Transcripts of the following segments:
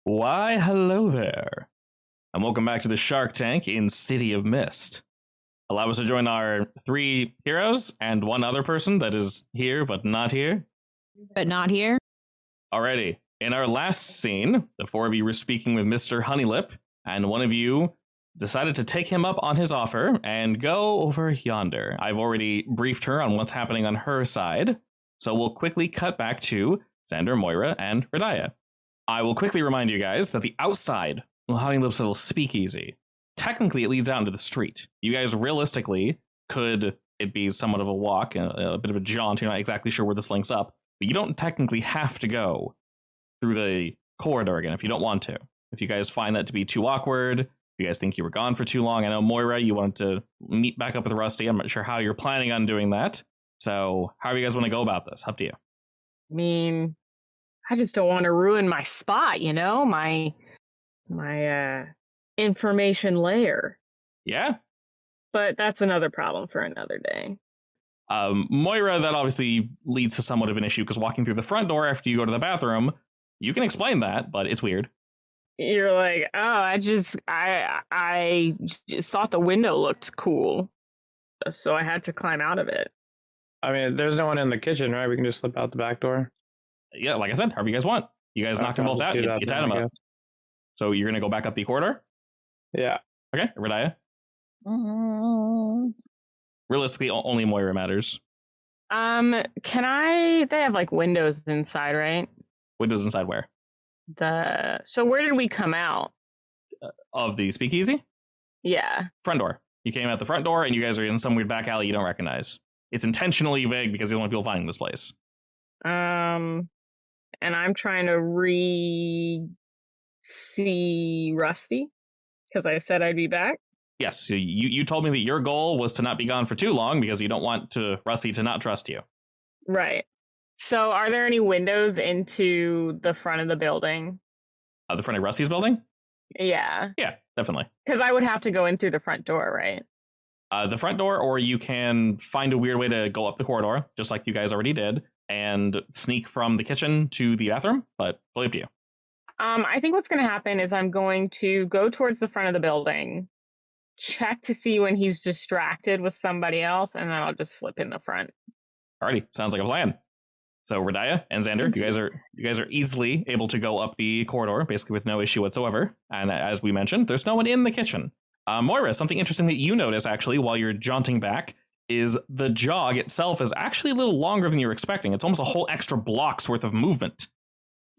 Why, hello there, and welcome back to the Shark Tank in City of Mist. Allow us to join our three heroes and one other person that is here but not here. But not here? Alrighty, in our last scene, the four of you were speaking with Mr. Honeylip, and one of you decided to take him up on his offer and go over yonder. I've already briefed her on what's happening on her side, so we'll quickly cut back to Xander, Moira, and Radaya. I will quickly remind you guys that the outside of Honeylip's little speakeasy, technically it leads out into the street. You guys realistically could it be somewhat of a walk, a bit of a jaunt. You're not exactly sure where this links up, but you don't technically have to go through the corridor again if you don't want to. If you guys find that to be too awkward, if you guys think you were gone for too long. I know, Moira, you wanted to meet back up with Rusty. I'm not sure how you're planning on doing that. So however you guys want to go about this, up to you. I mean, I just don't want to ruin my spot, you know? My information layer. Yeah? But that's another problem for another day. Moira, that obviously leads to somewhat of an issue, because walking through the front door after you go to the bathroom, you can explain that, but it's weird. You're like, oh, I just thought the window looked cool, so I had to climb out of it. I mean, there's no one in the kitchen, right? We can just slip out the back door. Yeah, like I said, however you guys want. You guys knocked them both out, you tied them up. So you're going to go back up the corridor? Yeah. Okay, Radaya? Realistically, only Moira matters. They have like windows inside, right? Windows inside where? So where did we come out? Of the speakeasy? Yeah. Front door. You came out the front door and you guys are in some weird back alley you don't recognize. It's intentionally vague because you're the only people finding this place. And I'm trying to see Rusty because I said I'd be back. Yes, so you told me that your goal was to not be gone for too long because you don't want Rusty to not trust you. Right. So are there any windows into the front of the building? The front of Rusty's building? Yeah. Yeah, definitely. Because I would have to go in through the front door, right? The front door, or you can find a weird way to go up the corridor, just like you guys already did, and sneak from the kitchen to the bathroom, but fully up to you. I think what's going to happen is I'm going to go towards the front of the building, check to see when he's distracted with somebody else, and then I'll just slip in the front. Alrighty, sounds like a plan. So Radaya and Xander, you guys are easily able to go up the corridor, basically with no issue whatsoever. And as we mentioned, there's no one in the kitchen. Moira, something interesting that you notice actually while you're jaunting back is the jog itself is actually a little longer than you were expecting. It's almost a whole extra block's worth of movement.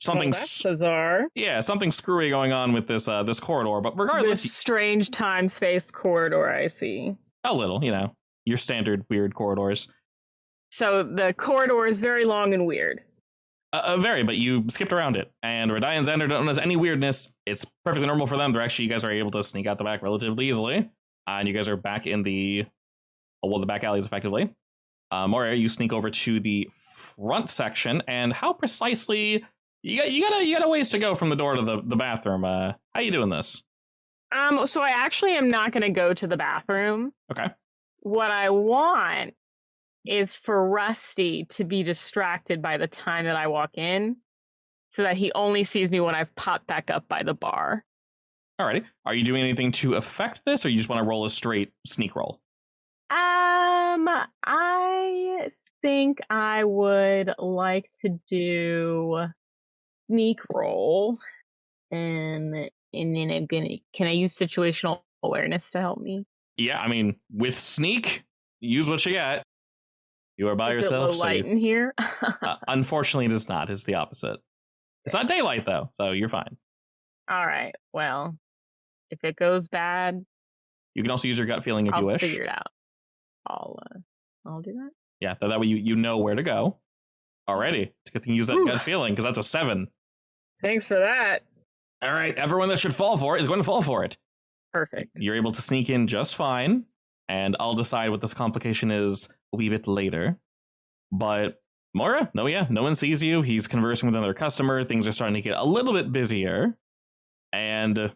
Something that's bizarre. Yeah, something screwy going on with this this corridor. But regardless, this strange time-space corridor I see. A little, your standard weird corridors. So the corridor is very long and weird. Very, but you skipped around it. And Radaya and Xander don't notice any weirdness. It's perfectly normal for them. You guys are able to sneak out the back relatively easily. And you guys are back in the back alleys effectively. Moira, you sneak over to the front section. And how precisely... You got a ways to go from the door to the bathroom. How you doing this? So I actually am not going to go to the bathroom. Okay. What I want is for Rusty to be distracted by the time that I walk in so that he only sees me when I've popped back up by the bar. Alrighty. Are you doing anything to affect this, or you just want to roll a straight sneak roll? I think I would like to do sneak roll, and then can I use situational awareness to help me? Yeah, I mean, with sneak, use what you got. You are by Is yourself. It low light in here? Unfortunately, it is not. It's the opposite. It's not daylight though, so you're fine. All right. Well, if it goes bad, you can also use your gut feeling if you wish. I'll figure it out. I'll do that. Yeah, that way you know where to go. Alrighty, it's a good thing you use that gut feeling because that's a 7. Thanks for that. All right, everyone that should fall for it is going to fall for it. Perfect. You're able to sneak in just fine, and I'll decide what this complication is a wee bit later. But Moira, no one sees you. He's conversing with another customer. Things are starting to get a little bit busier. And,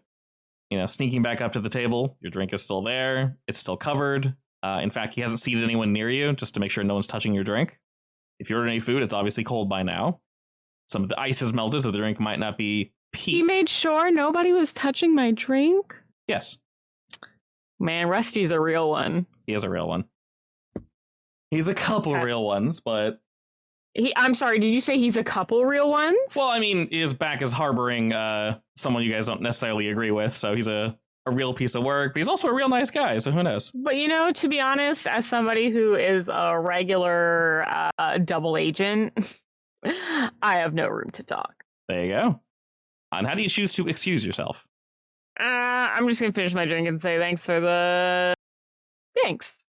sneaking back up to the table, your drink is still there. It's still covered. In fact, he hasn't seated anyone near you just to make sure no one's touching your drink. If you order any food, it's obviously cold by now. Some of the ice is melted, so the drink might not be He made sure nobody was touching my drink? Yes. Man, Rusty's a real one. He is a real one. He's a couple real ones, but... I'm sorry, did you say he's a couple real ones? Well, I mean, his back is harboring someone you guys don't necessarily agree with, so he's a real piece of work, but he's also a real nice guy, so who knows? But, to be honest, as somebody who is a regular double agent, I have no room to talk. There you go. And how do you choose to excuse yourself? I'm just going to finish my drink and say thanks for the... Thanks.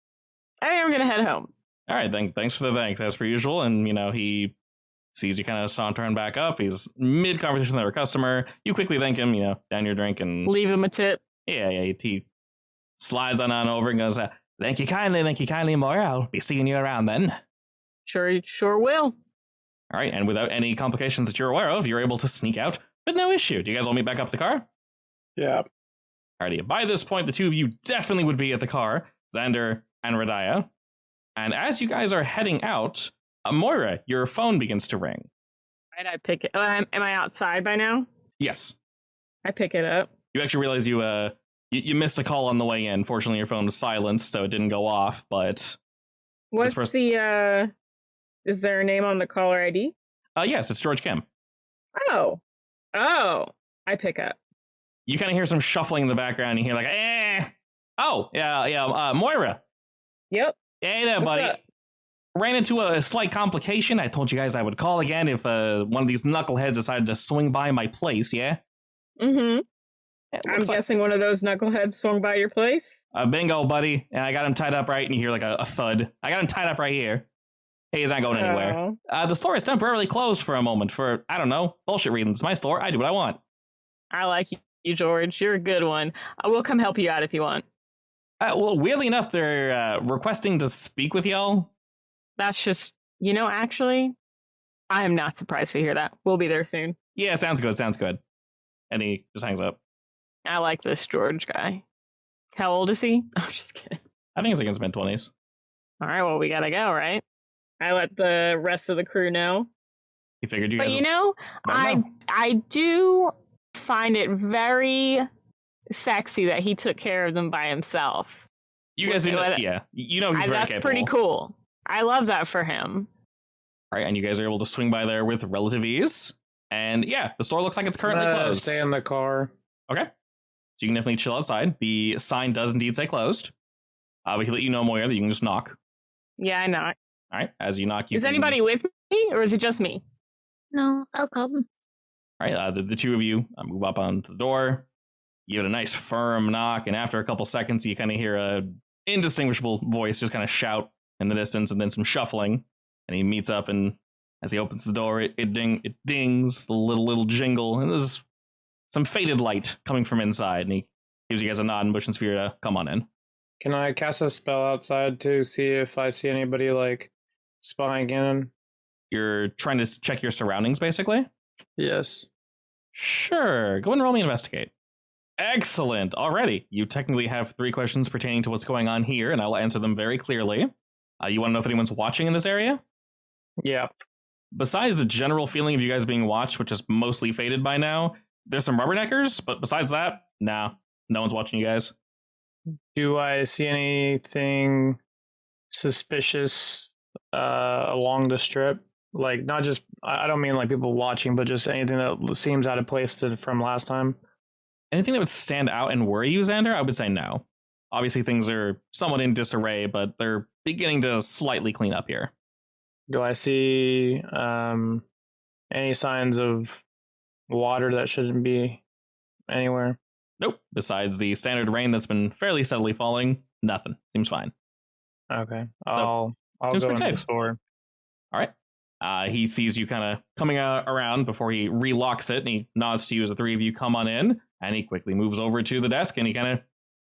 I think I'm going to head home. All right, thanks for the thanks, as per usual. And, he sees you kind of sauntering back up. He's mid-conversation with our customer. You quickly thank him, down your drink and... Leave him a tip. Yeah, he slides on over and goes, thank you kindly, Moira. I'll be seeing you around then. Sure will. All right, and without any complications that you're aware of, you're able to sneak out with no issue. Do you guys all meet back up at the car? Yeah. Alrighty, by this point, the two of you definitely would be at the car, Xander and Radaya. And as you guys are heading out, Moira, your phone begins to ring. Right, I pick it. Am I outside by now? Yes. I pick it up. You actually realize you missed a call on the way in. Fortunately, your phone was silenced, so it didn't go off, but... What's the, is there a name on the caller ID? Yes, it's George Kim. Oh, I pick up. You kind of hear some shuffling in the background. You hear like, Oh, yeah, Moira. Yep. Hey there, buddy. Up? Ran into a slight complication. I told you guys I would call again if one of these knuckleheads decided to swing by my place, yeah? Mm-hmm. I'm guessing one of those knuckleheads swung by your place? Bingo, buddy. And I got him tied up right, and you hear like a thud. I got him tied up right here. He's not going anywhere. The store is temporarily closed for a moment for, I don't know, bullshit reasons. It's my store. I do what I want. I like you, George. You're a good one. I will come help you out if you want. Well, weirdly enough, they're requesting to speak with y'all. That's just, actually, I am not surprised to hear that. We'll be there soon. Yeah, sounds good. And he just hangs up. I like this George guy. How old is he? I'm just kidding. I think he's like in his mid-20s. All right, well, we gotta go, right? I let the rest of the crew know. He figured you guys... But I do find it very sexy that he took care of them by himself. You guys, he's very capable. That's pretty cool. I love that for him. All right, and you guys are able to swing by there with relative ease. And yeah, the store looks like it's currently closed. Stay in the car. Okay. So you can definitely chill outside. The sign does indeed say closed. We can let you know, Moira, that you can just knock. Yeah, I knock. All right, as you knock, Is anybody with me, or is it just me? No, I'll come. All right, the two of you move up onto the door. You get a nice firm knock, and after a couple seconds, you kind of hear a indistinguishable voice just kind of shout in the distance, and then some shuffling. And he meets up, and as he opens the door, it dings, the little jingle, and there's some faded light coming from inside, and he gives you guys a nod and motions for you to come on in. Can I cast a spell outside to see if I see anybody spying in? You're trying to check your surroundings, basically? Yes. Sure. Go and roll me investigate. Excellent. Alrighty. You technically have 3 questions pertaining to what's going on here, and I will answer them very clearly. You want to know if anyone's watching in this area? Yeah. Besides the general feeling of you guys being watched, which is mostly faded by now, there's some rubberneckers, but besides that, no one's watching you guys. Do I see anything suspicious along the strip? Not just, I don't mean people watching, but just anything that seems out of place from last time? Anything that would stand out and worry you, Xander, I would say no. Obviously, things are somewhat in disarray, but they're beginning to slightly clean up here. Do I see any signs of water that shouldn't be anywhere? Nope. Besides the standard rain that's been fairly steadily falling, nothing. Seems fine. Okay. I'll go seems into pretty the safe. store. All right. He sees you kind of coming around before he relocks it, and he nods to you as the 3 of you come on in, and he quickly moves over to the desk, and he kind of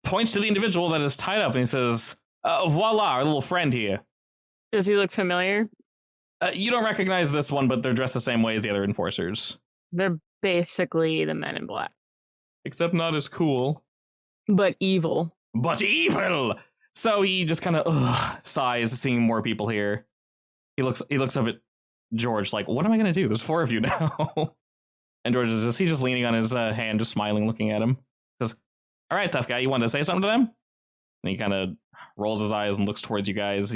points to the individual that is tied up, and he says, voila, our little friend here. Does he look familiar? You don't recognize this one, but they're dressed the same way as the other enforcers. They're basically the Men in Black. Except not as cool. But evil. But evil! So he just kind of sighs, seeing more people here. He looks up at George like, what am I going to do? There's 4 of you now. And George he's just leaning on his hand, just smiling, looking at him. Goes, all right, tough guy, you wanted to say something to them? And he kind of rolls his eyes and looks towards you guys.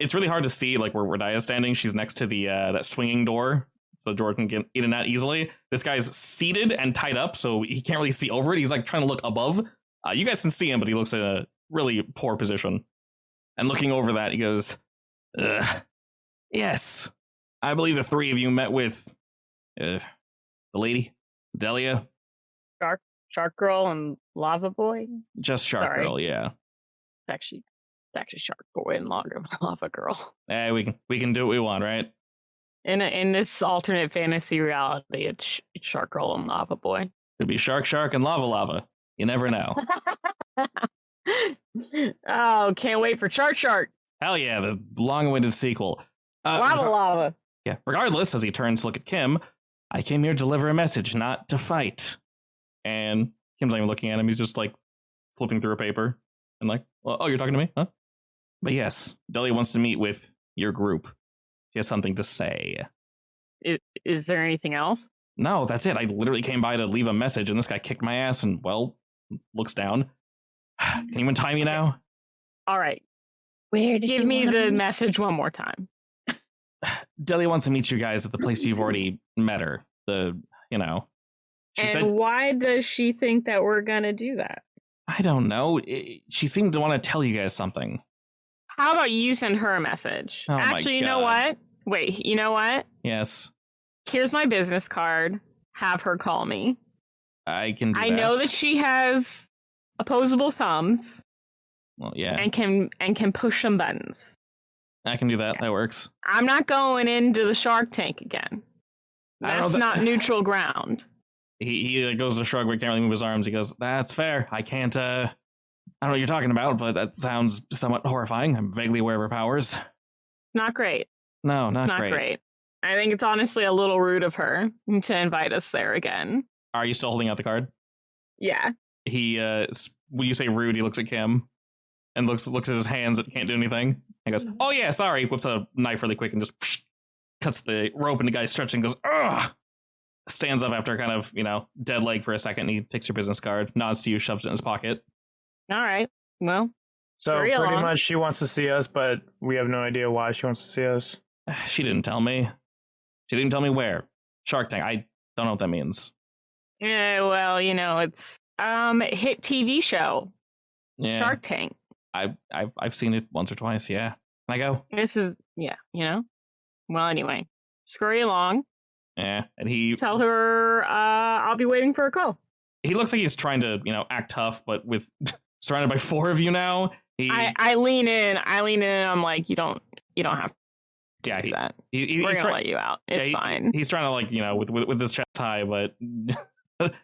It's really hard to see, like, where Radia's standing. She's next to the that swinging door, so George can get in and out easily. This guy's seated and tied up, so he can't really see over it. He's, like, trying to look above. You guys can see him, but he looks in a really poor position. And looking over that, he goes, yes, I believe the three of you met with the lady, Delia. Shark Girl and Lava Boy? Just Shark Girl, yeah. It's actually Shark Boy and Lava Girl. We can do what we want, right? In this alternate fantasy reality, it's Shark Girl and Lava Boy. Could be Shark and Lava. You never know. Oh, can't wait for Shark. Hell yeah, the long-awaited sequel. Lava. Yeah, regardless, as he turns to look at Kim, I came here to deliver a message, not to fight. And Kim's not even looking at him. He's just, like, flipping through a paper. And like, oh, you're talking to me? Huh? But yes, Delia wants to meet with your group. She has something to say. Is there anything else? No, that's it. I literally came by to leave a message, and this guy kicked my ass and, well, looks down. Can you untie me now? All right. Where does Give me the message one more time. Delia wants to meet you guys at the place you've already met her. She said, why does she think that we're going to do that? I don't know. She seemed to want to tell you guys something. How about you send her a message? Oh Actually, you know what? Wait, you know what? Yes. Here's my business card. Have her call me. I can do that. I know that she has opposable thumbs. Well, yeah. And can push some buttons. I can do that. Yeah. That works. I'm not going into the Shark Tank again. That's not neutral ground. He goes to shrug, but he can't really move his arms. He goes, that's fair. I can't, I don't know what you're talking about, but that sounds somewhat horrifying. I'm vaguely aware of her powers. Not great. No, not great. I think it's honestly a little rude of her to invite us there again. Are you still holding out the card? Yeah. He, when you say rude, he looks at Kim and looks at his hands that can't do anything. And goes, oh yeah, sorry. Whips a knife really quick and just cuts the rope, and the guy stretching and goes, ugh! Stands up after kind of, dead leg for a second. He takes your business card, nods to you, shoves it in his pocket. All right. Well, so pretty much she wants to see us, but we have no idea why she wants to see us. She didn't tell me. She didn't tell me where. Shark Tank. I don't know what that means. Yeah, well, it's a hit TV show. Yeah. Shark Tank. I've seen it once or twice, yeah. Can I go? This is, Well, anyway, scurry along. Yeah, and he... Tell her I'll be waiting for a call. He looks like he's trying to, act tough, but with surrounded by four of you now, I lean in. I'm like, you don't have to do that. We're going to let you out. It's fine. He's trying to, like, with his chest high, but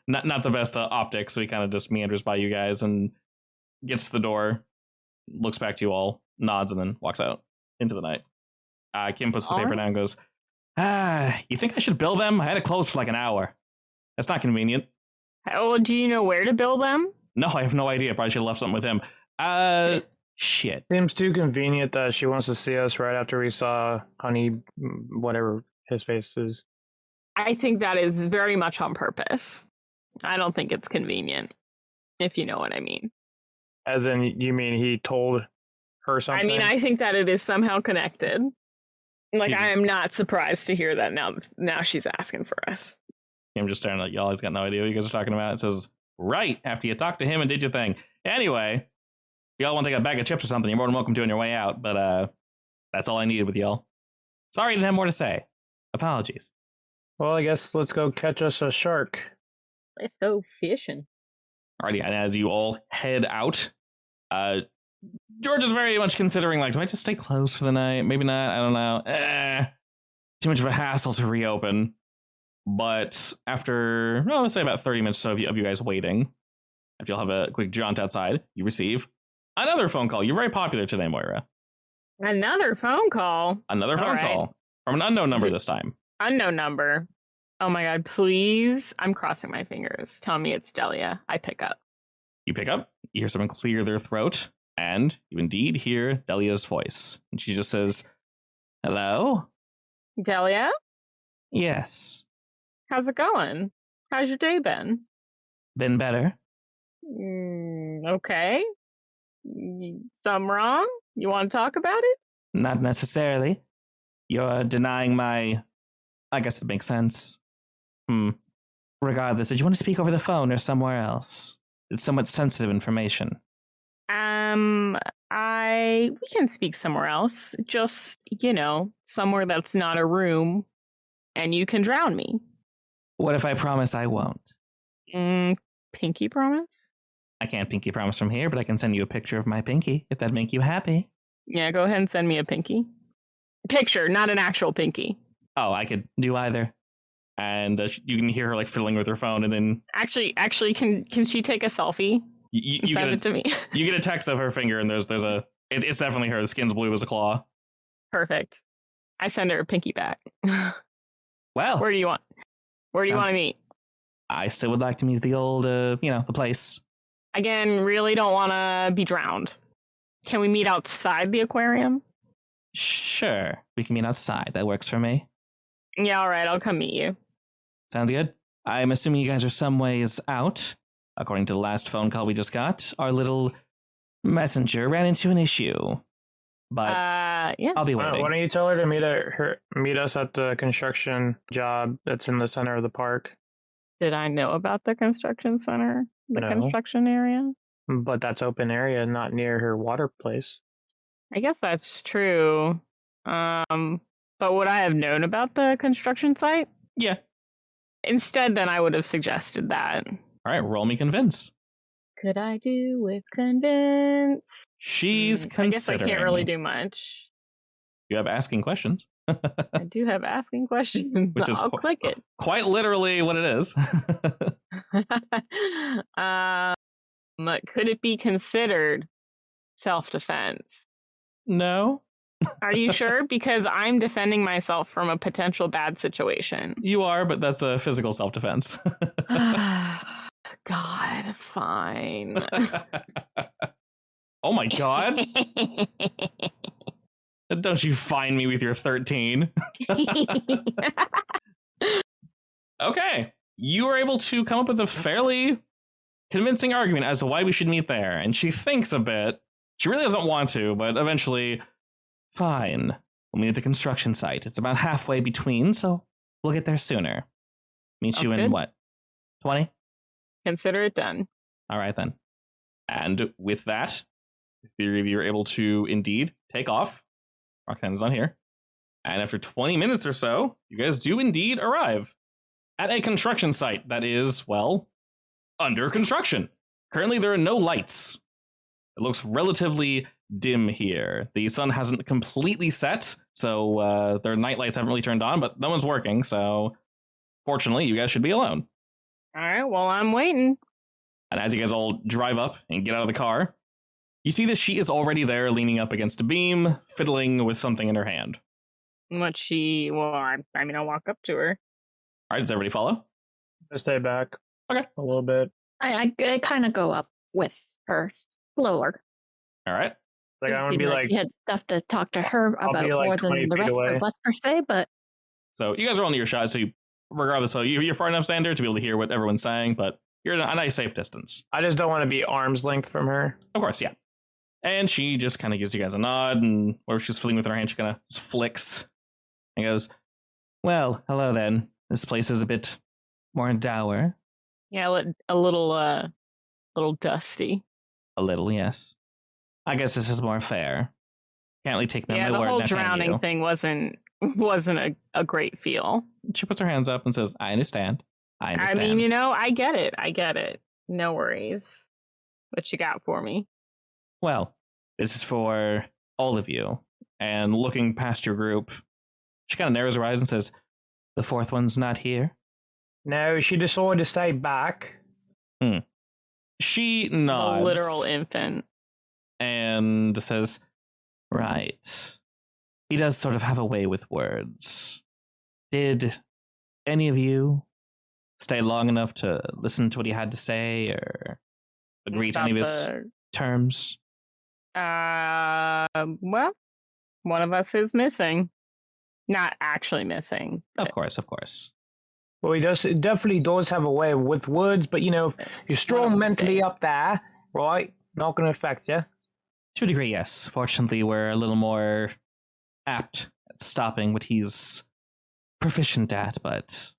not the best optics, so he kind of just meanders by you guys and gets to the door, looks back to you all, nods, and then walks out into the night. Kim puts the paper down and goes, you think I should bill them? I had it closed for like an hour. That's not convenient. Well, do you know where to bill them? No, I have no idea. Probably should have left something with him. Shit. Seems too convenient that she wants to see us right after we saw Honey, whatever his face is. I think that is very much on purpose. I don't think it's convenient, if you know what I mean. As in, you mean he told her something? I mean, I think that it is somehow connected. Like, I am not surprised to hear that now she's asking for us. I'm just staring at y'all. He's got no idea what you guys are talking about. It says, right after you talked to him and did your thing. Anyway, if y'all want to take a bag of chips or something, you're more than welcome to on your way out. But that's all I needed with y'all. Sorry I didn't have more to say. Apologies. Well, I guess let's go catch us a shark. Let's go fishing. Alrighty, and as you all head out, George is very much considering, like, do I just stay closed for the night? Maybe not. I don't know. Too much of a hassle to reopen. But after, let's say about 30 minutes or so of you guys waiting, after you'll have a quick jaunt outside, you receive another phone call. You're very popular today, Moira. Another phone call? Another phone call. From an unknown number this time. Unknown number. Oh my god, please. I'm crossing my fingers. Tell me it's Delia. I pick up. You pick up, you hear someone clear their throat, and you indeed hear Delia's voice. And she just says, hello? Delia? Yes. How's it going? How's your day been? Been better. Okay. Something wrong? You want to talk about it? Not necessarily. You're denying my... I guess it makes sense. Regardless, did you want to speak over the phone or somewhere else? It's somewhat sensitive information. We can speak somewhere else. Just, somewhere that's not a room, and you can drown me. What if I promise I won't? Pinky promise? I can't pinky promise from here, but I can send you a picture of my pinky, if that'd make you happy. Yeah, go ahead and send me a pinky. Picture, not an actual pinky. Oh, I could do either. And you can hear her like fiddling with her phone, and then actually, can she take a selfie? You send it to me. You get a text of her finger, and there's it's definitely her. The skin's blue as a claw. Perfect. I send her a pinky back. Well, where do you want to meet? I still would like to meet the old, the place. Again, really don't want to be drowned. Can we meet outside the aquarium? Sure, we can meet outside. That works for me. Yeah, all right. I'll come meet you. Sounds good. I'm assuming you guys are some ways out. According to the last phone call we just got, our little messenger ran into an issue. But yeah. I'll be waiting. Why don't you tell her to meet us at the construction job that's in the center of the park? Did I know about the construction center? Construction area? But that's open area, not near her water place. I guess that's true. But would I have known about the construction site? Yeah. Instead, then I would have suggested that. All right, roll me convince. Could I do with convince? She's considering. I guess I can't really do much. You have asking questions. I do have asking questions. Which is I'll click it. Quite literally what it is. Could it be considered self-defense? No. Are you sure? Because I'm defending myself from a potential bad situation. You are, but that's a physical self-defense. God, fine. Oh my God. Don't you find me with your 13. Okay. You were able to come up with a fairly convincing argument as to why we should meet there. And she thinks a bit. She really doesn't want to, but eventually, fine. We'll meet at the construction site. It's about halfway between, so we'll get there sooner. Meet you in what? 20? Consider it done. All right, then. And with that, the three of you are able to indeed take off. Roxanne's on here. And after 20 minutes or so, you guys do indeed arrive at a construction site that is, well, under construction. Currently, there are no lights. It looks relatively dim here. The sun hasn't completely set, so their night lights haven't really turned on, but no one's working, so fortunately, you guys should be alone. All right, well, I'm waiting. And as you guys all drive up and get out of the car, you see that she is already there leaning up against a beam, fiddling with something in her hand. I'll walk up to her. All right, does everybody follow? I stay back. Okay. A little bit. I kind of go up with her slower. All right. Like I want to be like you had stuff to talk to her about more than the rest of us per se, but so you guys are on your shot, so regardless, so you're far enough, Sander, to be able to hear what everyone's saying, but you're at a nice safe distance. I just don't want to be arm's length from her. Of course, yeah. And she just kind of gives you guys a nod, and where she's fiddling with her hand, she kind of just flicks and goes, "Well, hello then. This place is a bit more dour." Yeah, a little dusty. A little, yes. I guess this is more fair. Can't really take me on my word. The whole now, drowning thing wasn't a great feel. She puts her hands up and says, I understand. I mean, I get it. No worries. What you got for me? Well, this is for all of you. And looking past your group, she kind of narrows her eyes and says, the fourth one's not here? No, she decided to stay back. She nods. A literal infant. And says, right. He does sort of have a way with words. Did any of you stay long enough to listen to what he had to say or agree to any of his terms? Well, one of us is missing. Not actually missing. Of course. Well, he definitely does have a way with words, but if you're strong mentally up there, right? Not going to affect you. To a degree, yes. Fortunately, we're a little more apt at stopping what he's proficient at, but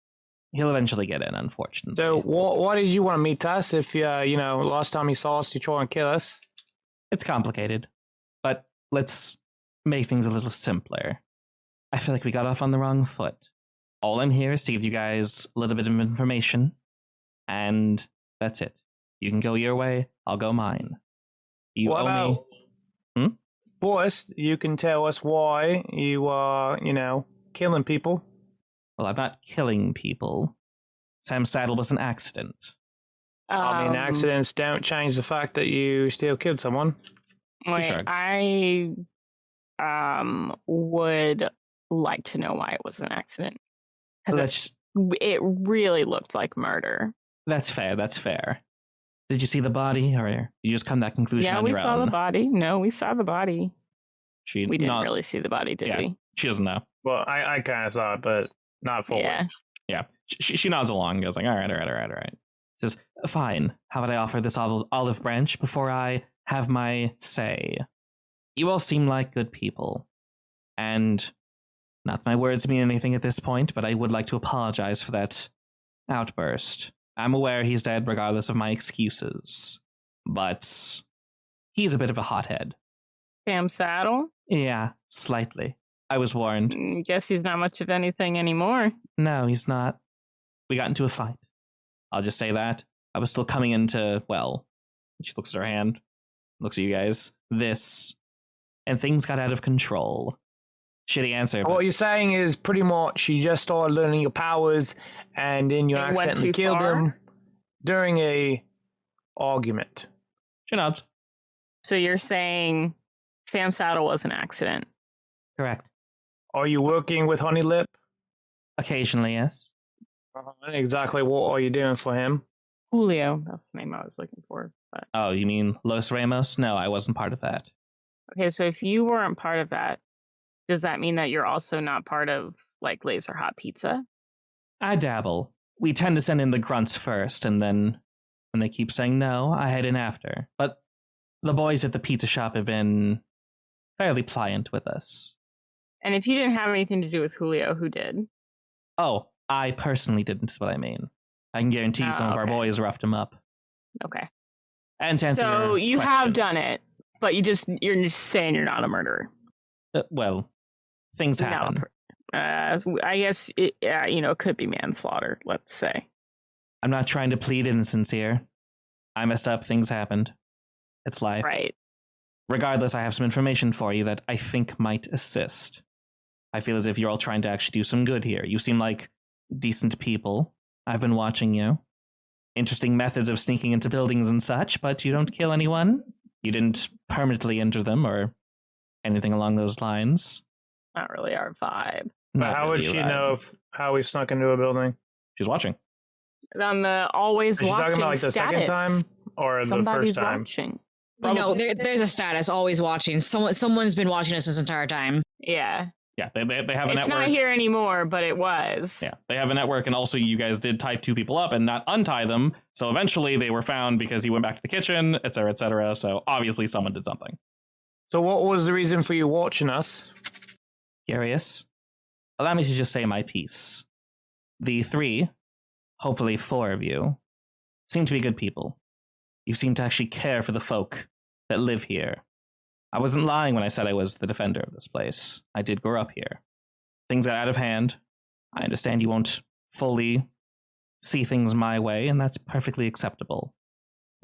he'll eventually get in, unfortunately. So, why did you want to meet us if, last time you saw us, you try and kill us? It's complicated, but let's make things a little simpler. I feel like we got off on the wrong foot. All I'm here is to give you guys a little bit of information, and that's it. You can go your way, I'll go mine. You owe me... First, you can tell us why you are, killing people. Well, I'm not killing people. Sam Saddle was an accident. Accidents don't change the fact that you still killed someone. Wait, I would like to know why it was an accident. It really looked like murder. That's fair. Did you see the body, or did you just come to that conclusion on your own? Yeah, we saw the body. No, we saw the body. We didn't really see the body, did we? She doesn't know. Well, I kind of saw it, but not fully. Yeah. She nods along and goes like, all right. Says, fine. How about I offer this olive branch before I have my say? You all seem like good people. And not that my words mean anything at this point, but I would like to apologize for that outburst. I'm aware he's dead regardless of my excuses. But he's a bit of a hothead. Sam Saddle? Yeah, slightly. I was warned. Guess he's not much of anything anymore. No, he's not. We got into a fight. I'll just say that. I was still coming into, she looks at her hand, looks at you guys, and things got out of control. Shitty answer. What you're saying is pretty much you just started learning your powers and then you accidentally killed him during a argument. She nods. So you're saying Sam Saddle was an accident? Correct. Are you working with Honeylip? Occasionally, yes. Exactly what are you doing for him? Julio, that's the name I was looking for. But... Oh, you mean Los Ramos? No, I wasn't part of that. Okay, so if you weren't part of that, does that mean that you're also not part of, Laser Hot Pizza? I dabble. We tend to send in the grunts first, and then when they keep saying no, I head in after. But the boys at the pizza shop have been fairly pliant with us. And if you didn't have anything to do with Julio, who did? Oh, I personally didn't, is what I mean. I can guarantee some of our boys roughed him up. Okay. And to answer so your you question, have done it, but you're just saying you're not a murderer. Things happen. I guess it could be manslaughter, let's say. I'm not trying to plead innocence here. I messed up, things happened. It's life. Right. Regardless, I have some information for you that I think might assist. I feel as if you're all trying to actually do some good here. You seem like decent people. I've been watching you. Interesting methods of sneaking into buildings and such, but you don't kill anyone. You didn't permanently injure them or anything along those lines. Not really our vibe. But how would she know how we snuck into a building? She's watching. On the always watching status. Is she talking about the second time or Somebody's the first time? Watching. There's a status, always watching. Someone's been watching us this entire time. Yeah. Yeah, they have a network. It's not here anymore, but it was. Yeah, they have a network, and also you guys did tie 2 people up and not untie them, so eventually they were found because he went back to the kitchen, etc., so obviously someone did something. So what was the reason for you watching us? Curious. Allow me to just say my piece. The 3, hopefully 4 of you, seem to be good people. You seem to actually care for the folk that live here. I wasn't lying when I said I was the defender of this place. I did grow up here. Things got out of hand. I understand you won't fully see things my way, and that's perfectly acceptable.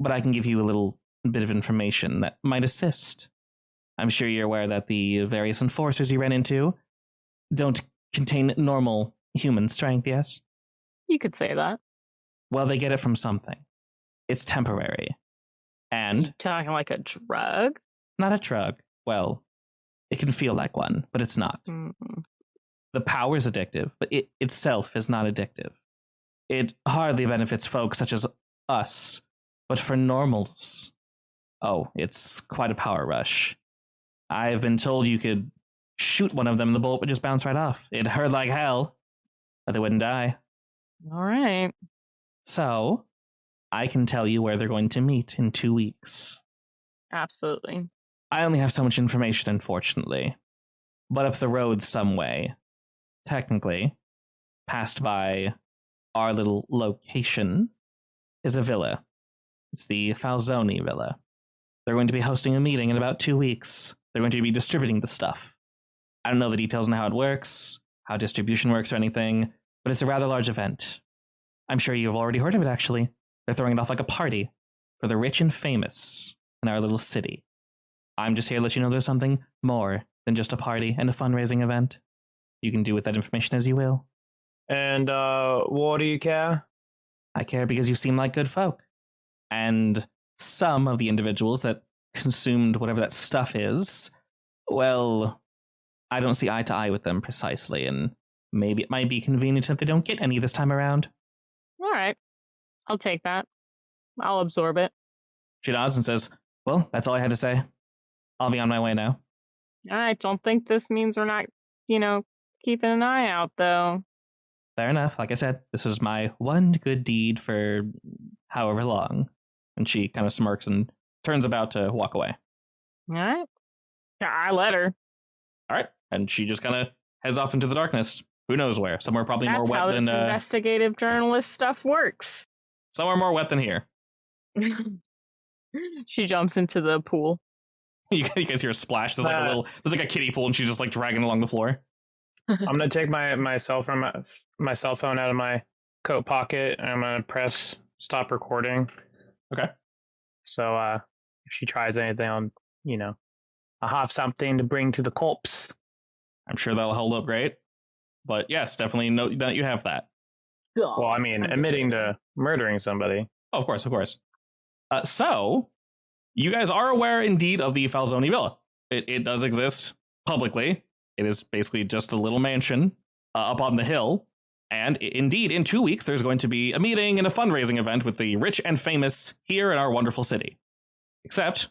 But I can give you a little bit of information that might assist. I'm sure you're aware that the various enforcers you ran into don't contain normal human strength, yes? You could say that. Well, they get it from something. It's temporary. And... You're talking like a drug? Not a drug. Well, it can feel like one, but it's not. Mm-hmm. The power is addictive, but it itself is not addictive. It hardly benefits folks such as us, but for normals, it's quite a power rush. I've been told you could shoot one of them and the bullet would just bounce right off. It hurt like hell, but they wouldn't die. All right. So, I can tell you where they're going to meet in 2 weeks. Absolutely. I only have so much information, unfortunately. But up the road some way, technically, passed by our little location, is a villa. It's the Falzoni Villa. They're going to be hosting a meeting in about 2 weeks. They're going to be distributing the stuff. I don't know the details on how it works, how distribution works or anything, but it's a rather large event. I'm sure you've already heard of it, actually. They're throwing it off like a party for the rich and famous in our little city. I'm just here to let you know there's something more than just a party and a fundraising event. You can do with that information as you will. And what do you care? I care because you seem like good folk. And some of the individuals that consumed whatever that stuff is, well, I don't see eye to eye with them precisely, and maybe it might be convenient if they don't get any this time around. All right. I'll take that. I'll absorb it. She nods and says, well, that's all I had to say. I'll be on my way now. I don't think this means we're not, keeping an eye out, though. Fair enough. Like I said, this is my one good deed for however long. And she kind of smirks and turns about to walk away. All right. I let her. All right. And she just kind of heads off into the darkness. Who knows where? Somewhere probably That's more wet how than... this investigative journalist stuff works. Somewhere more wet than here. She jumps into the pool. You guys hear a splash. There's like a kiddie pool, and she's just like dragging along the floor. I'm gonna take my cell phone out of my coat pocket, and I'm gonna press stop recording. Okay. So if she tries anything, I'll have something to bring to the corpse. I'm sure that'll hold up great. But yes, definitely note that you have that. Well, I mean, admitting to murdering somebody. Oh, of course. So, you guys are aware indeed of the Falzoni Villa. It does exist publicly. It is basically just a little mansion up on the hill. And indeed, in 2 weeks, there's going to be a meeting and a fundraising event with the rich and famous here in our wonderful city. Except,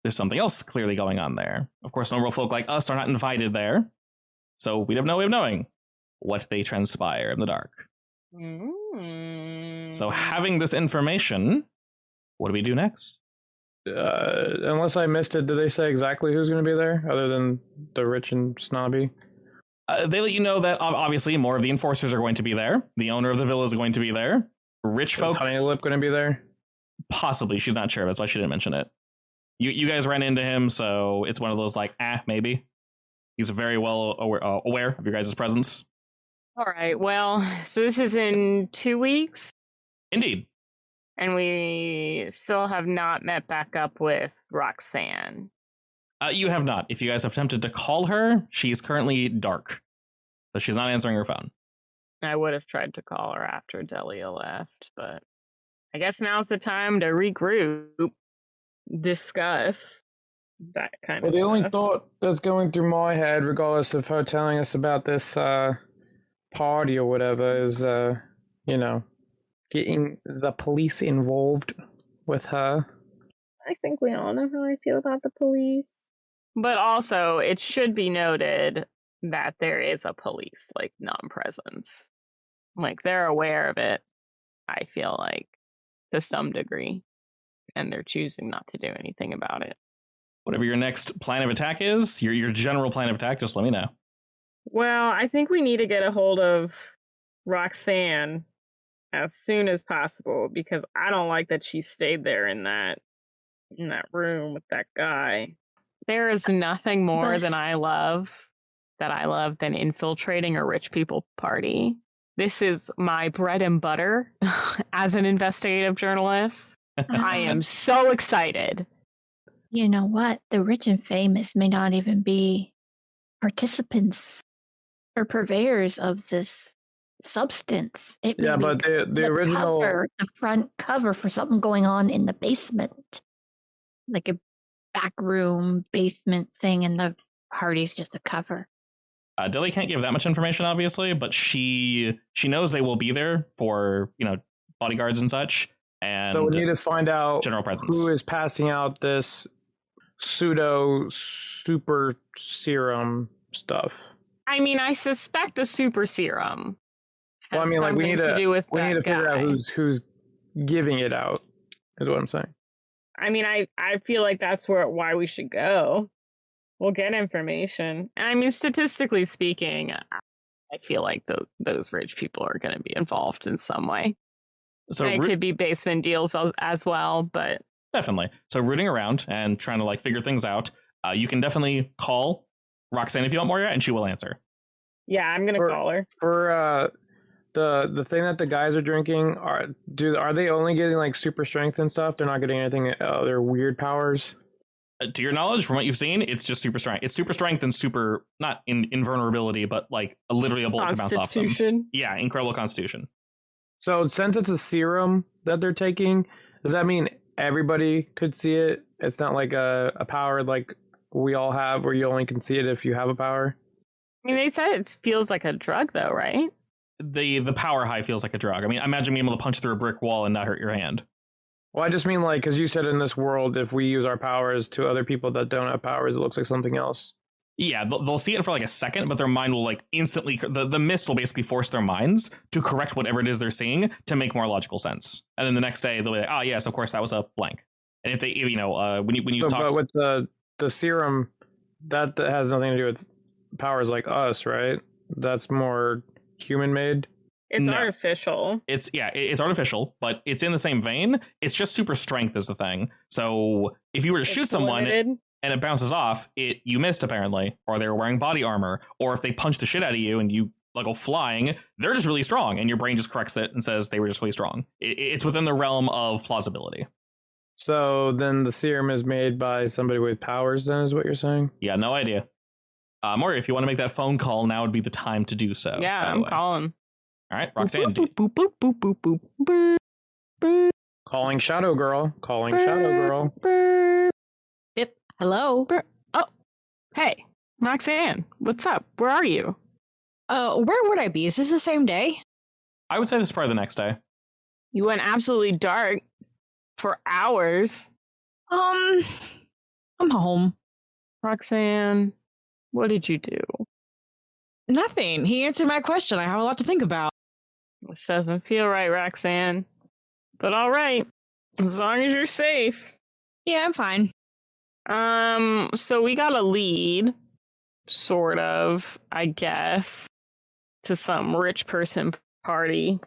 there's something else clearly going on there. Of course, normal folk like us are not invited there. So we have no way of knowing what they transpire in the dark. So having this information, what do we do next? Unless I missed it, did they say exactly who's going to be there, other than the rich and snobby? They let you know that obviously more of the enforcers are going to be there. The owner of the villa is going to be there. Rich folk. Is Honeylip going to be there? Possibly. She's not sure. That's why she didn't mention it. You guys ran into him, so it's one of those like, maybe. He's very well aware of your guys' presence. All right. Well, so this is in 2 weeks? Indeed. And we still have not met back up with Roxanne. You have not. If you guys have attempted to call her, she's currently dark. So she's not answering her phone. I would have tried to call her after Delia left, but I guess now's the time to regroup, discuss that kind of the stuff. only thought that's going through my head, regardless of her telling us about this party or whatever, is, getting the police involved with her. I think we all know how I feel about the police. But also, it should be noted that there is a police, non-presence. They're aware of it, I feel like, to some degree. And they're choosing not to do anything about it. Whatever your next plan of attack is, your general plan of attack, just let me know. Well, I think we need to get a hold of Roxanne as soon as possible, because I don't like that she stayed there in that room with that guy. There is nothing more than I love than infiltrating a rich people party. This is my bread and butter as an investigative journalist. I am so excited. You know what? The rich and famous may not even be participants or purveyors of this substance. It may be but the original the front cover for something going on in the basement, like a back room basement thing, and the party's just a cover. Dilly can't give that much information, obviously, but she knows they will be there for bodyguards and such. And so we need to find out general presence. Who is passing out this pseudo super serum stuff. I mean, I suspect a super serum. Well, I has mean, like we something need to do with we need to that figure out guy. who's giving it out. Is what I'm saying. I mean, I feel like that's why we should go. We'll get information. I mean, statistically speaking, I feel like those rich people are going to be involved in some way. So And it could be basement deals as well, but definitely. So rooting around and trying to like figure things out. You can definitely call Roxanne if you want more, and she will answer. yeah, I'm gonna call her. For the thing that the guys are drinking, are they only getting like super strength and stuff? They're not getting anything other weird powers. To your knowledge, from what you've seen, it's just super strength. It's super strength and super not invulnerability, but like literally a bullet can bounce off them. Yeah, incredible constitution. So since it's a serum that they're taking, does that mean everybody could see it? It's not like a power like we all have, where you only can see it if you have a power. I mean, they said it feels like a drug, though, right? The power high feels like a drug. I mean, imagine being able to punch through a brick wall and not hurt your hand. Well, I just mean like, because you said in this world, if we use our powers to other people that don't have powers, it looks like something else. Yeah, they'll see it for like a second, but their mind will like instantly, the mist will basically force their minds to correct whatever it is they're seeing to make more logical sense. And then the next day they'll be like, oh yes, of course that was a blank. And if they, when you talk, but with the serum, that has nothing to do with powers like us, right? That's more human made. It's artificial. It's artificial, but it's in the same vein. It's just super strength is the thing. So if you were to shoot someone and it bounces off, you missed apparently, or they were wearing body armor, or if they punch the shit out of you and you like go flying, they're just really strong, and your brain just corrects it and says they were just really strong. It's within the realm of plausibility. So then the serum is made by somebody with powers, then, is what you're saying? Yeah, no idea. Maury, if you want to make that phone call, now would be the time to do so. Yeah, I'm calling. All right, Roxanne. Boop, boop, boop, boop, boop, boop, boop, boop. Calling Shadow Girl. Calling Shadow Girl. Boop. Yep. Hello. Oh, hey, Roxanne. What's up? Where are you? Where would I be? Is this the same day? I would say this is probably the next day. You went absolutely dark for hours. I'm home. Roxanne, what did you do? Nothing. He answered my question. I have a lot to think about. This doesn't feel right, Roxanne. But all right, as long as you're safe. Yeah, I'm fine. So we got a lead, sort of, I guess, to some rich person party.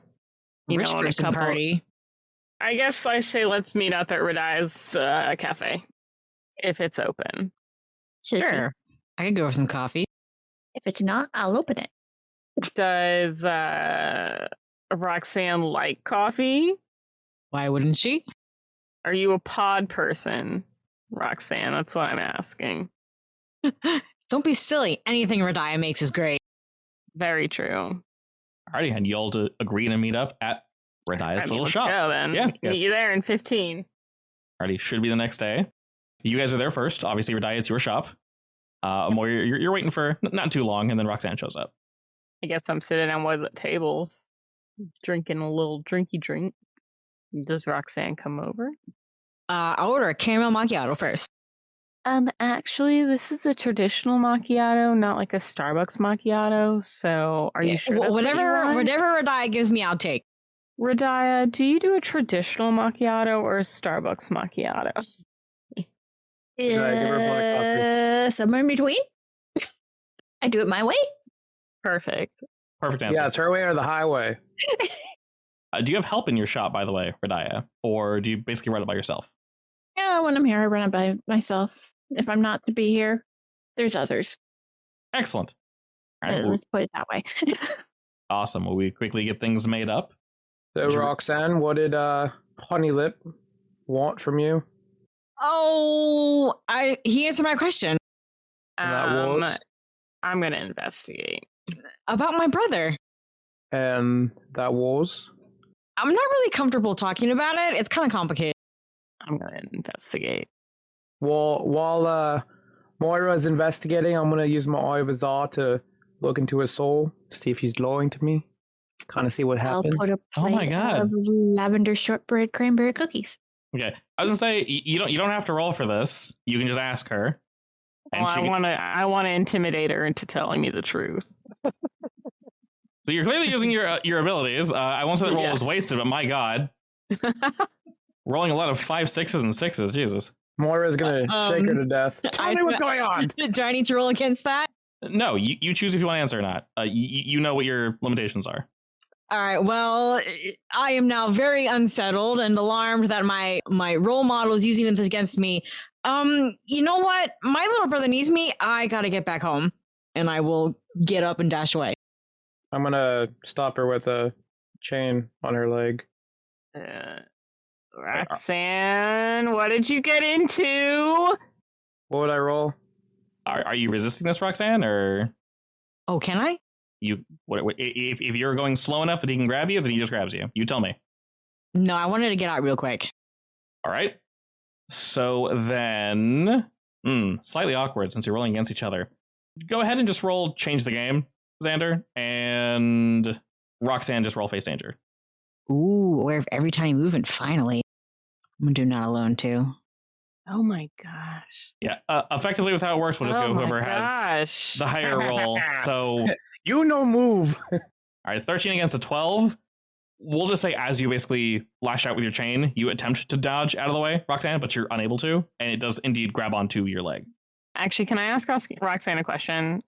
Rich person party. I guess I say let's meet up at Radia's cafe, if it's open. Sure. I could go for some coffee. If it's not, I'll open it. Does Roxanne like coffee? Why wouldn't she? Are you a pod person, Roxanne? That's what I'm asking. Don't be silly. Anything Radia makes is great. Very true. Alrighty, and you all to agree to meet up at Radia's little shop. Go, then. Yeah. Meet you there in 15. Alrighty, should be the next day. You guys are there first. Obviously, Radia, it's your shop. More, you're waiting for not too long, and then Roxanne shows up. I guess I'm sitting on one of the tables, drinking a little drinky drink. Does Roxanne come over? I'll order a caramel macchiato first. Actually, this is a traditional macchiato, not like a Starbucks macchiato. So, are you sure? Whatever Radia gives me, I'll take. Radia, do you do a traditional macchiato or a Starbucks macchiato? Somewhere in between. I do it my way. Perfect answer. Yeah, it's her way or the highway. Do you have help in your shop, by the way, Radia? Or do you basically run it by yourself? Yeah, when I'm here, I run it by myself. If I'm not to be here, there's others. Excellent. All right, Let's put it that way. Awesome. Will we quickly get things made up? So, Roxanne, what did Honeylip want from you? Oh, he answered my question. I'm going to investigate. About my brother. And that was? I'm not really comfortable talking about it. It's kind of complicated. I'm going to investigate. Well, while Moira's investigating, I'm going to use my Eye of Azar to look into his soul, to see if he's lying to me. Kind of see what happened. I'll put a plate of lavender shortbread cranberry cookies. Okay, I was gonna say you don't have to roll for this. You can just ask her. Well, I want to intimidate her into telling me the truth. So you're clearly using your abilities. I won't say that roll was wasted, but my god. Rolling a lot of 5, 6s, and 6s. Jesus. Moira's gonna shake her to death. Tell me what's going on. Do I need to roll against that? No, you choose if you want to answer or not. You know what your limitations are. All right. Well, I am now very unsettled and alarmed that my role model is using this against me. You know what? My little brother needs me. I gotta get back home, and I will get up and dash away. I'm gonna stop her with a chain on her leg. Roxanne, what did you get into? What would I roll? Are you resisting this, Roxanne, or Oh, can I? if you're going slow enough that he can grab you, then he just grabs you. You tell me. No, I wanted to get out real quick. All right. So then, slightly awkward since you're rolling against each other. Go ahead and just roll change the game, Xander, and Roxanne just roll face danger. Ooh, aware of every tiny movement. Finally, I'm gonna do not alone too. Oh my gosh. Yeah, effectively with how it works, we'll just go whoever has the higher roll. So you no move. All right, 13 against a 12. We'll just say as you basically lash out with your chain, you attempt to dodge out of the way, Roxanne, but you're unable to, and it does indeed grab onto your leg. Actually, can I ask Roxanne a question?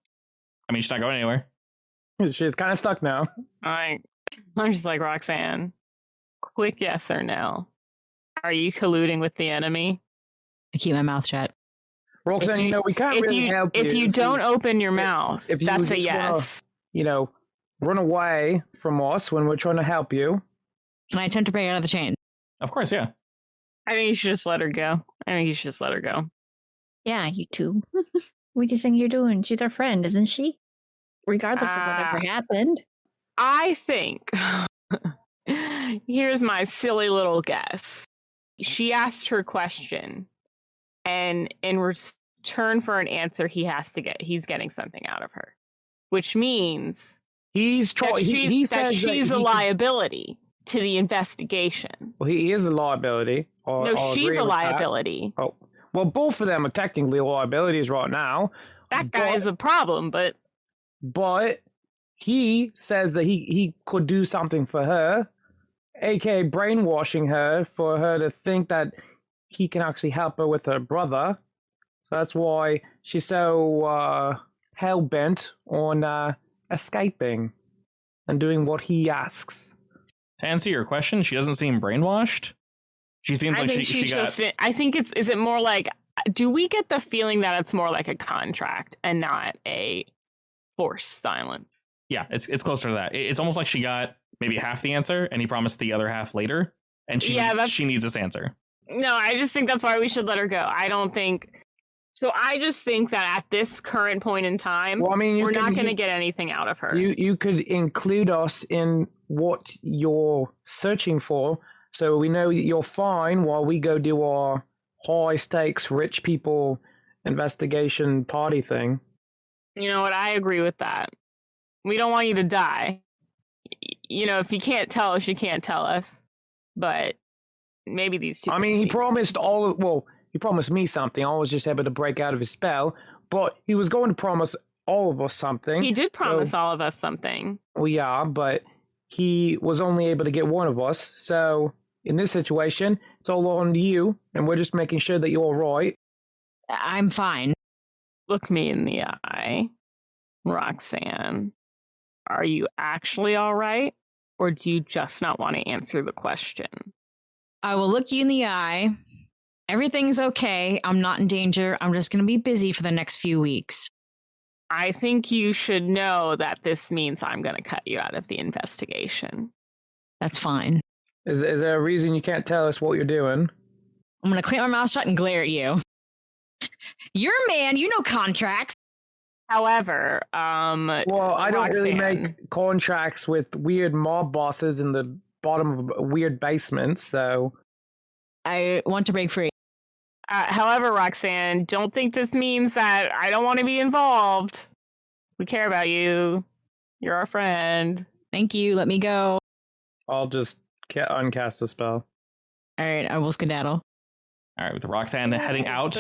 I mean, she's not going anywhere. She's kind of stuck now. I'm just like, Roxanne, quick yes or no. Are you colluding with the enemy? I keep my mouth shut. Roxanne, we can't really help you. If you don't open your mouth, that's a yes. Run away from us when we're trying to help you. Can I attempt to break out of the chain? Of course, yeah. I think you should just let her go. Yeah, you two. What do you think you're doing? She's our friend, isn't she? Regardless of whatever happened. I think, here's my silly little guess. She asked her question, and in return for an answer, he's getting something out of her, which means he says she's a liability to the investigation. Well, he is a liability. She's a liability. Oh, well, both of them are technically liabilities right now. That guy is a problem, but he says that he could do something for her, aka brainwashing her for her to think that he can actually help her with her brother. So that's why she's so hell-bent on escaping and doing what he asks. To answer your question, she doesn't seem brainwashed. She seems like she got... I think is it more like, do we get the feeling that it's more like a contract and not a forced silence? Yeah, it's closer to that. It's almost like she got maybe half the answer and he promised the other half later, and she needs this answer. No, I just think that's why we should let her go. I just think that at this current point in time, we're not going to get anything out of her. You could include us in what you're searching for, so we know that you're fine while we go do our high stakes rich people investigation party thing. You know what? I agree with that. We don't want you to die. If you can't tell us, you can't tell us. But maybe these two. He promised he promised me something. I was just able to break out of his spell, but he was going to promise all of us something. He did promise all of us something. Well, yeah, but he was only able to get one of us. So in this situation, it's all on you, and we're just making sure that you're all right. I'm fine. Look me in the eye, Roxanne. Are you actually all right, or do you just not want to answer the question? I will look you in the eye. Everything's okay. I'm not in danger. I'm just going to be busy for the next few weeks. I think you should know that this means I'm going to cut you out of the investigation. That's fine. Is there a reason you can't tell us what you're doing? I'm going to clamp my mouth shut and glare at you. You're a man. You know contracts. However, I don't really make contracts with weird mob bosses in the bottom of weird basements, so I want to break free. However, Roxanne, don't think this means that I don't want to be involved. We care about you. You're our friend. Thank you. Let me go. I'll just uncast the spell. All right, I will skedaddle. All right, with Roxanne heading out.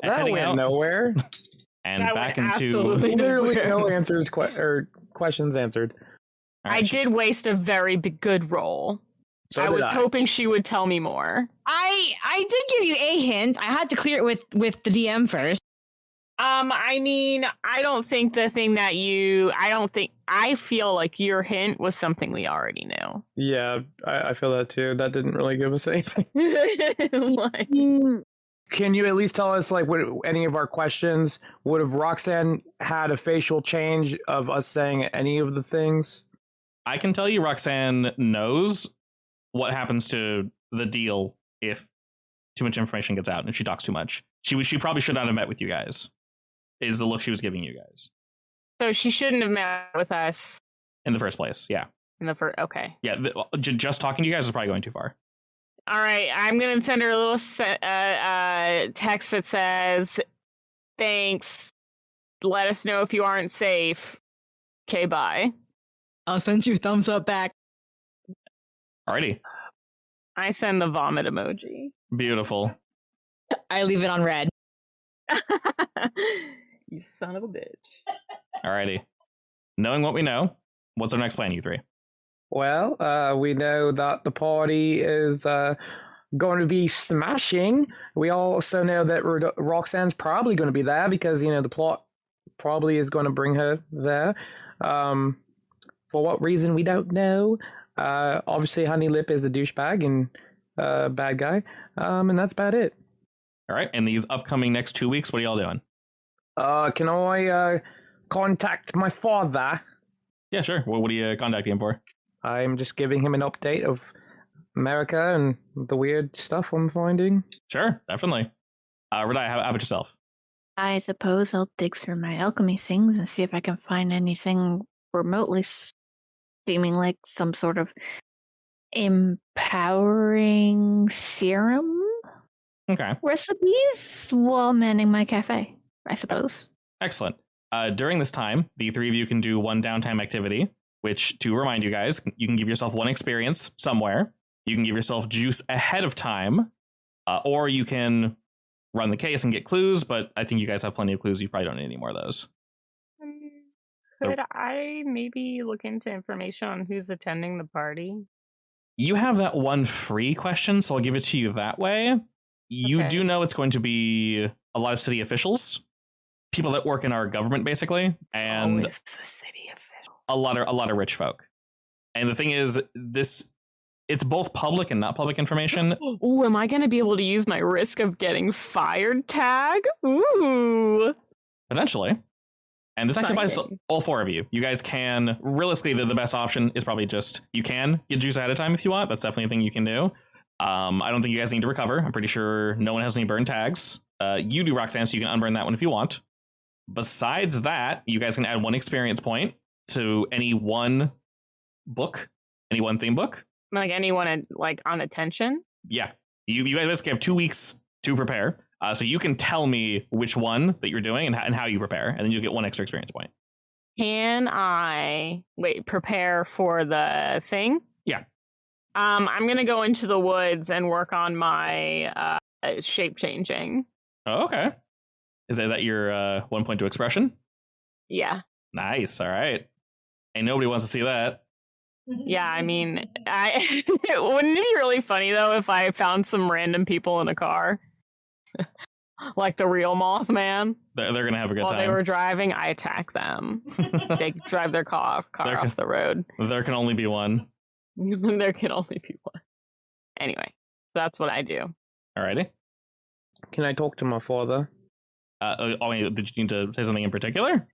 That went nowhere. And back into literally no answers or questions answered. All right, I did waste a very good roll. So I did was hoping she would tell me more. I did give you a hint. I had to clear it with the DM first. I mean, I don't think the thing that I feel like your hint was something we already knew. Yeah, I feel that too. That didn't really give us anything. Like, Can you at least tell us, like, what any of our questions would have Roxanne had a facial change of us saying any of the things? I can tell you Roxanne knows what happens to the deal if too much information gets out and if she talks too much. She probably should not have met with you guys, is the look she was giving you guys. so she shouldn't have met with us In the first place, yeah. in the first. Okay. Yeah, just talking to you guys is probably going too far. All right. I'm gonna send her a little text that says, "Thanks. Let us know if you aren't safe. Okay, bye." I'll send you a thumbs up back. Alrighty, I send the vomit emoji. beautiful. I leave it on red. You son of a bitch. Alrighty. Knowing what we know, what's our next plan, you three? Well, we know that the party is going to be smashing. We also know that Roxanne's probably going to be there because, the plot probably is going to bring her there. For what reason, we don't know. Obviously, Honey Lip is a douchebag and bad guy. And that's about it. All right, in these upcoming next 2 weeks, what are y'all doing? Can I contact my father? Yeah, sure. What are you contacting him for? I'm just giving him an update of America and the weird stuff I'm finding. Sure, definitely. Radai, how about yourself? I suppose I'll dig through my alchemy things and see if I can find anything remotely seeming like some sort of empowering serum Okay, recipes while manning my cafe, I suppose. excellent. During this time, the three of you can do one downtime activity, which, to remind you guys, you can give yourself one experience somewhere. You can give yourself juice ahead of time, or you can run the case and get clues, but I think you guys have plenty of clues. You probably don't need any more of those. Could I maybe look into information on who's attending the party? You have that one free question, so I'll give it to you that way. You Okay. do know it's going to be a lot of city officials, people that work in our government, basically, and it's the city official. a lot of rich folk. And the thing is, it's both public and not public information. Ooh, am I going to be able to use my risk of getting fired tag? Ooh. Potentially. And this actually applies to Exciting. all four of you. You guys can, realistically, the best option is probably just, you can get juice ahead of time if you want. That's definitely a thing you can do. I don't think you guys need to recover. I'm pretty sure no one has any burn tags. You do, Roxanne, so you can unburn that one if you want. Besides that, you guys can add one experience point to any one book, any one theme book. Like anyone on attention? Yeah. You guys basically have 2 weeks to prepare. So you can tell me which one that you're doing and how you prepare, and then you'll get one extra experience point. Can I prepare for the thing? Yeah. I'm gonna go into the woods and work on my shape changing. Oh, okay. Is that your 1 point to expression? Yeah. Nice. All right. And nobody wants to see that. Yeah, I mean, wouldn't it be really funny though if I found some random people in a car, like the real Mothman? They're gonna have a good While time. they were driving, I attack them. They drive their car off the road. There can only be one. There can only be one. Anyway, so that's what I do. Alrighty. Can I talk to my father? Did you need to say something in particular?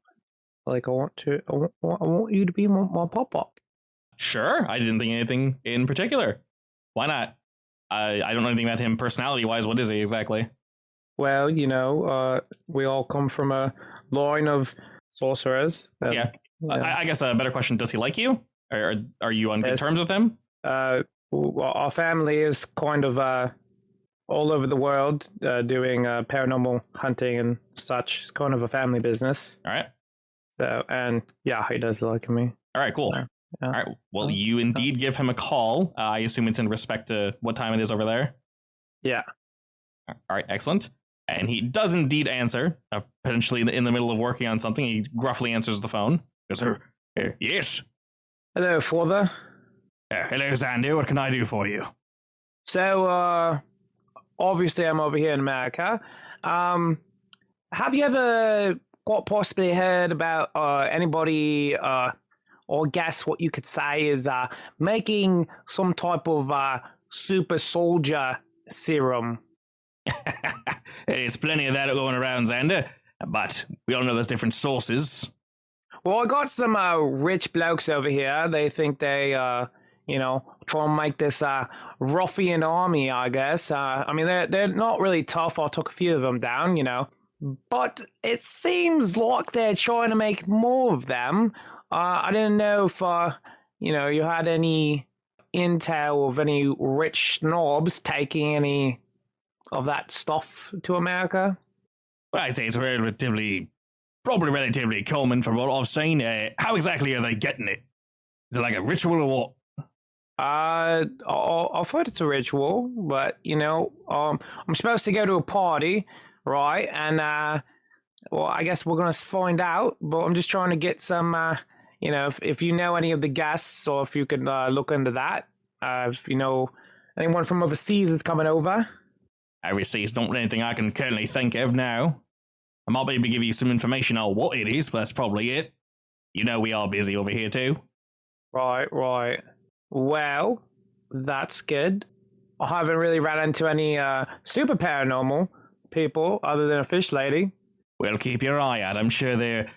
Like, I want you to be my pop-up. Sure. I didn't think anything in particular. Why not? I don't know anything about him personality-wise. What is he exactly? Well, we all come from a line of sorcerers. Yeah. I guess a better question, does he like you? Or are you on good Yes. terms with him? Our family is kind of all over the world doing paranormal hunting and such. It's kind of a family business. All right. So, and yeah, he does like me. All right, cool. Yeah. All right. Well, you indeed give him a call. I assume it's in respect to what time it is over there. Yeah. All right, excellent. And he does indeed answer, potentially in the middle of working on something. He gruffly answers the phone. Goes, Yes. Hello, Father. Hello, Xander. What can I do for you? So, obviously I'm over here in America. Have you ever quite possibly heard about anybody or guess what you could say is making some type of super soldier serum? There's plenty of that going around, Xander, but we all know there's different sources. Well, I got some rich blokes over here. They think they, try and make this ruffian army, I guess. I mean, they're not really tough. I took a few of them down, But it seems like they're trying to make more of them. I didn't know if, you had any intel of any rich snobs taking any of that stuff to America. Well, I'd say it's probably relatively common from what I've seen. How exactly are they getting it? Is it like a ritual or what? I've heard it's a ritual, but, I'm supposed to go to a party, right? And, well, I guess we're going to find out, but I'm just trying to get some, if you know any of the guests, or if you could look into that, if you know anyone from overseas that's coming over. Overseas, don't anything I can currently think of now. I might be able to give you some information on what it is, but that's probably it. You know we are busy over here too. Right. Well, that's good. I haven't really ran into any super paranormal people other than a fish lady. Well, keep your eye out. I'm sure they're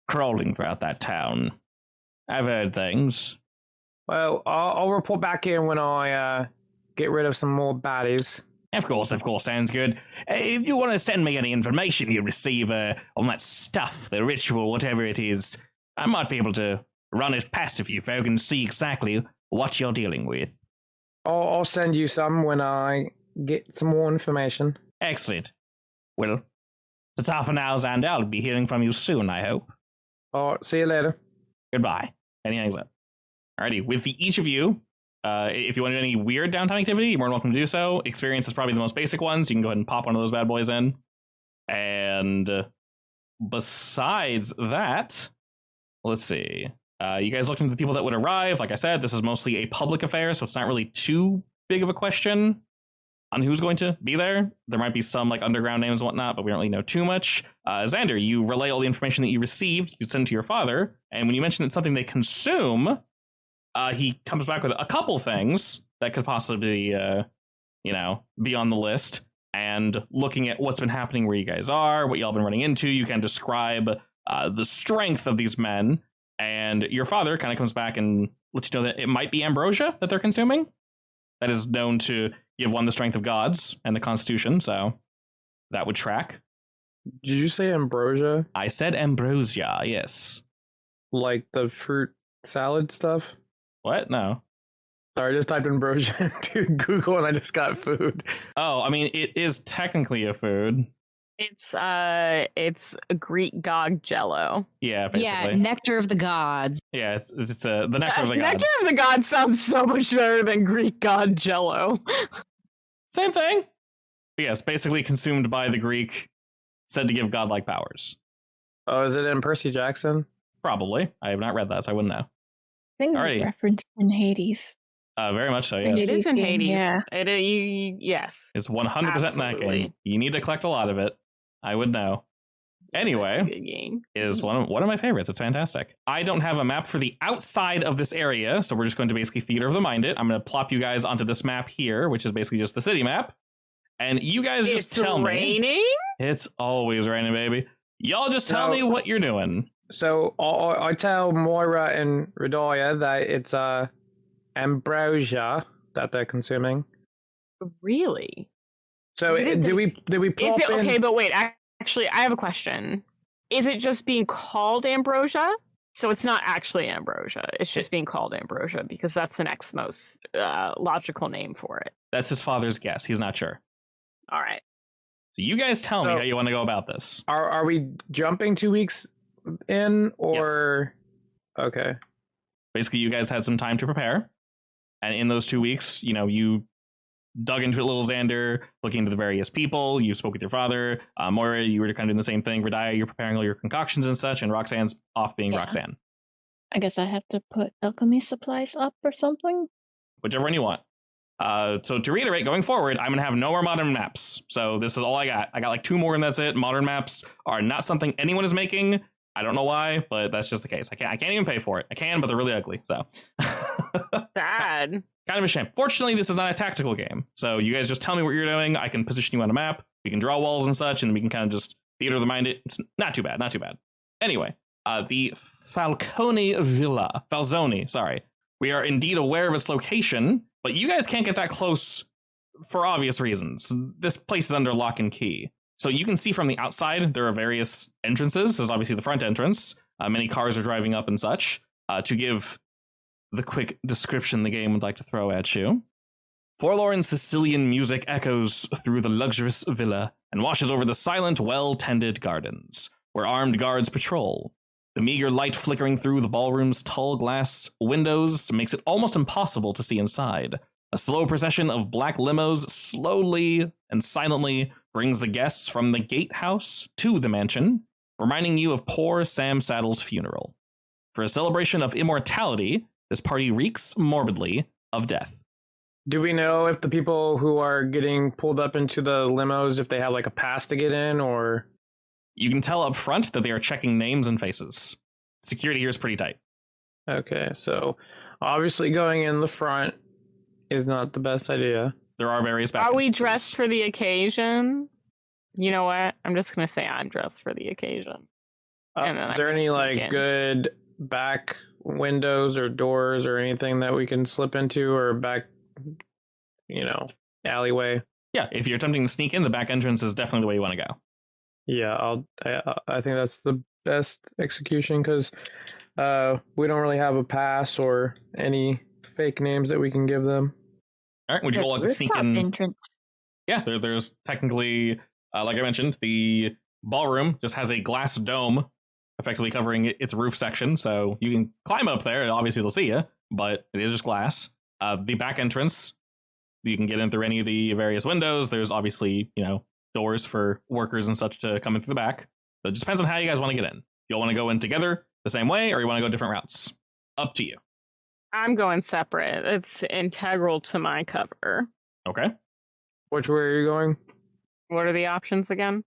crawling throughout that town. I've heard things. Well, I'll report back in when I get rid of some more baddies. Of course, sounds good. If you want to send me any information you receive on that stuff, the ritual, whatever it is, I might be able to run it past a few folk and see exactly what you're dealing with. I'll send you some when I get some more information. Excellent. Well, that's all for now, Xander. I'll be hearing from you soon, I hope. All right, see you later. Goodbye. And he hangs up. Alrighty, with each of you, if you want to do any weird downtime activity, you're more than welcome to do so. Experience is probably the most basic ones. You can go ahead and pop one of those bad boys in. And besides that, let's see. You guys looking at the people that would arrive. Like I said, this is mostly a public affair, so it's not really too big of a question on who's going to be there. There might be some like underground names and whatnot, but we don't really know too much. Xander, you relay all the information that you received, you send to your father, and when you mention it's something they consume, he comes back with a couple things that could possibly, be on the list. And looking at what's been happening where you guys are, what y'all been running into, you can describe the strength of these men. And your father kind of comes back and lets you know that it might be ambrosia that they're consuming. That is known to give one the strength of gods and the constitution, so that would track. Did you say ambrosia? I said ambrosia, yes. Like the fruit salad stuff? What? No. Sorry, I just typed ambrosia into Google and I just got food. Oh, I mean, it is technically a food. It's a Greek god jello. Yeah, basically. Yeah, nectar of the gods. Yeah, it's the nectar of the gods. Nectar of the gods sounds so much better than Greek god jello. Same thing. But yes, basically consumed by the Greek, said to give godlike powers. Oh, is it in Percy Jackson? Probably. I have not read that, so I wouldn't know. I think it was Alrighty. referenced in Hades. Very much so, In yes. It is in Hades. Yeah. Yes. It's 100% in that Absolutely. game. You need to collect a lot of it. I would know. Anyway, Good game. is one of my favorites. It's fantastic. I don't have a map for the outside of this area, so we're just going to basically theater of the mind it. I'm going to plop you guys onto this map here, which is basically just the city map. And you guys just It's tell me. raining? It's always raining, baby. Y'all just tell No. me what you're doing. So I tell Moira and Radaya that it's ambrosia that they're consuming. Really? So What is did we Is plop it in? okay? But wait, actually, I have a question. Is it just being called ambrosia? So it's not actually ambrosia. It's just being called ambrosia because that's the next most logical name for it. That's his father's guess. He's not sure. All right. So you guys tell me So- how you want to go about this. Are we jumping 2 weeks in or? Okay. Basically, you guys had some time to prepare. And in those 2 weeks, you dug into it a little, Xander, looking into the various people. You spoke with your father. Moira, you were kind of doing the same thing. Radaya, you're preparing all your concoctions and such. And Roxanne's off being Yeah. Roxanne. I guess I have to put alchemy supplies up or something. Whichever one you want. So to reiterate, going forward, I'm going to have no more modern maps. So this is all I got. I got like 2 more and that's it. Modern maps are not something anyone is making. I don't know why, but that's just the case. I can't even pay for it. I can, but they're really ugly. So Sad. Kind of a shame. Fortunately, this is not a tactical game. So you guys just tell me what you're doing. I can position you on a map. We can draw walls and such, and we can kind of just theater the mind it. It's not too bad. Not too bad. Anyway, the Falzoni, sorry. We are indeed aware of its location, but you guys can't get that close for obvious reasons. This place is under lock and key. So you can see from the outside, there are various entrances. There's obviously the front entrance. Many cars are driving up and such. To give the quick description the game would like to throw at you. Forlorn Sicilian music echoes through the luxurious villa and washes over the silent, well-tended gardens, where armed guards patrol. The meager light flickering through the ballroom's tall glass windows makes it almost impossible to see inside. A slow procession of black limos slowly and silently brings the guests from the gatehouse to the mansion, reminding you of poor Sam Saddle's funeral. For a celebration of immortality, this party reeks morbidly of death. Do we know if the people who are getting pulled up into the limos, if they have like a pass to get in, or? You can tell up front that they are checking names and faces. Security here is pretty tight. Okay, so obviously going in the front is not the best idea. There are various back Are we entrances. dressed for the occasion? You know what? I'm just going to say I'm dressed for the occasion. Is there any like good back windows or doors or anything that we can slip into, or back, alleyway? Yeah, if you're attempting to sneak in, the back entrance is definitely the way you want to go. Yeah, I think that's the best execution, because we don't really have a pass or any fake names that we can give them. All right, would you all like to sneak in? Entrance. Yeah, there's technically, like I mentioned, the ballroom just has a glass dome effectively covering its roof section, so you can climb up there, and obviously they'll see you, but it is just glass. The back entrance, you can get in through any of the various windows. There's obviously, doors for workers and such to come in through the back. So it just depends on how you guys want to get in. You'll want to go in together the same way, or you want to go different routes. Up to you. I'm going separate. It's integral to my cover. Okay. Which way are you going? What are the options again?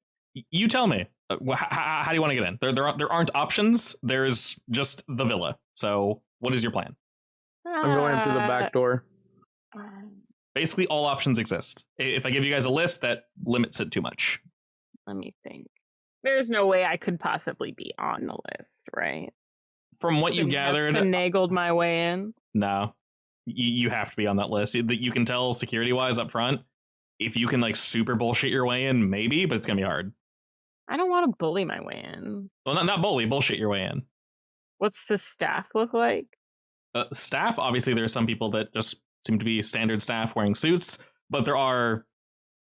You tell me. How do you want to get in? There aren't options. There's just the villa. So what is your plan? I'm going through the back door. Basically, all options exist. If I give you guys a list, that limits it too much. Let me think. There's no way I could possibly be on the list, right? From what you gathered, finagled my way in. No, you have to be on that list. You can tell security-wise up front. If you can like super bullshit your way in, maybe, but it's gonna be hard. I don't want to bully my way in. Well, not bully, bullshit your way in. What's the staff look like? Staff, obviously, there are some people that just seem to be standard staff wearing suits, but there are,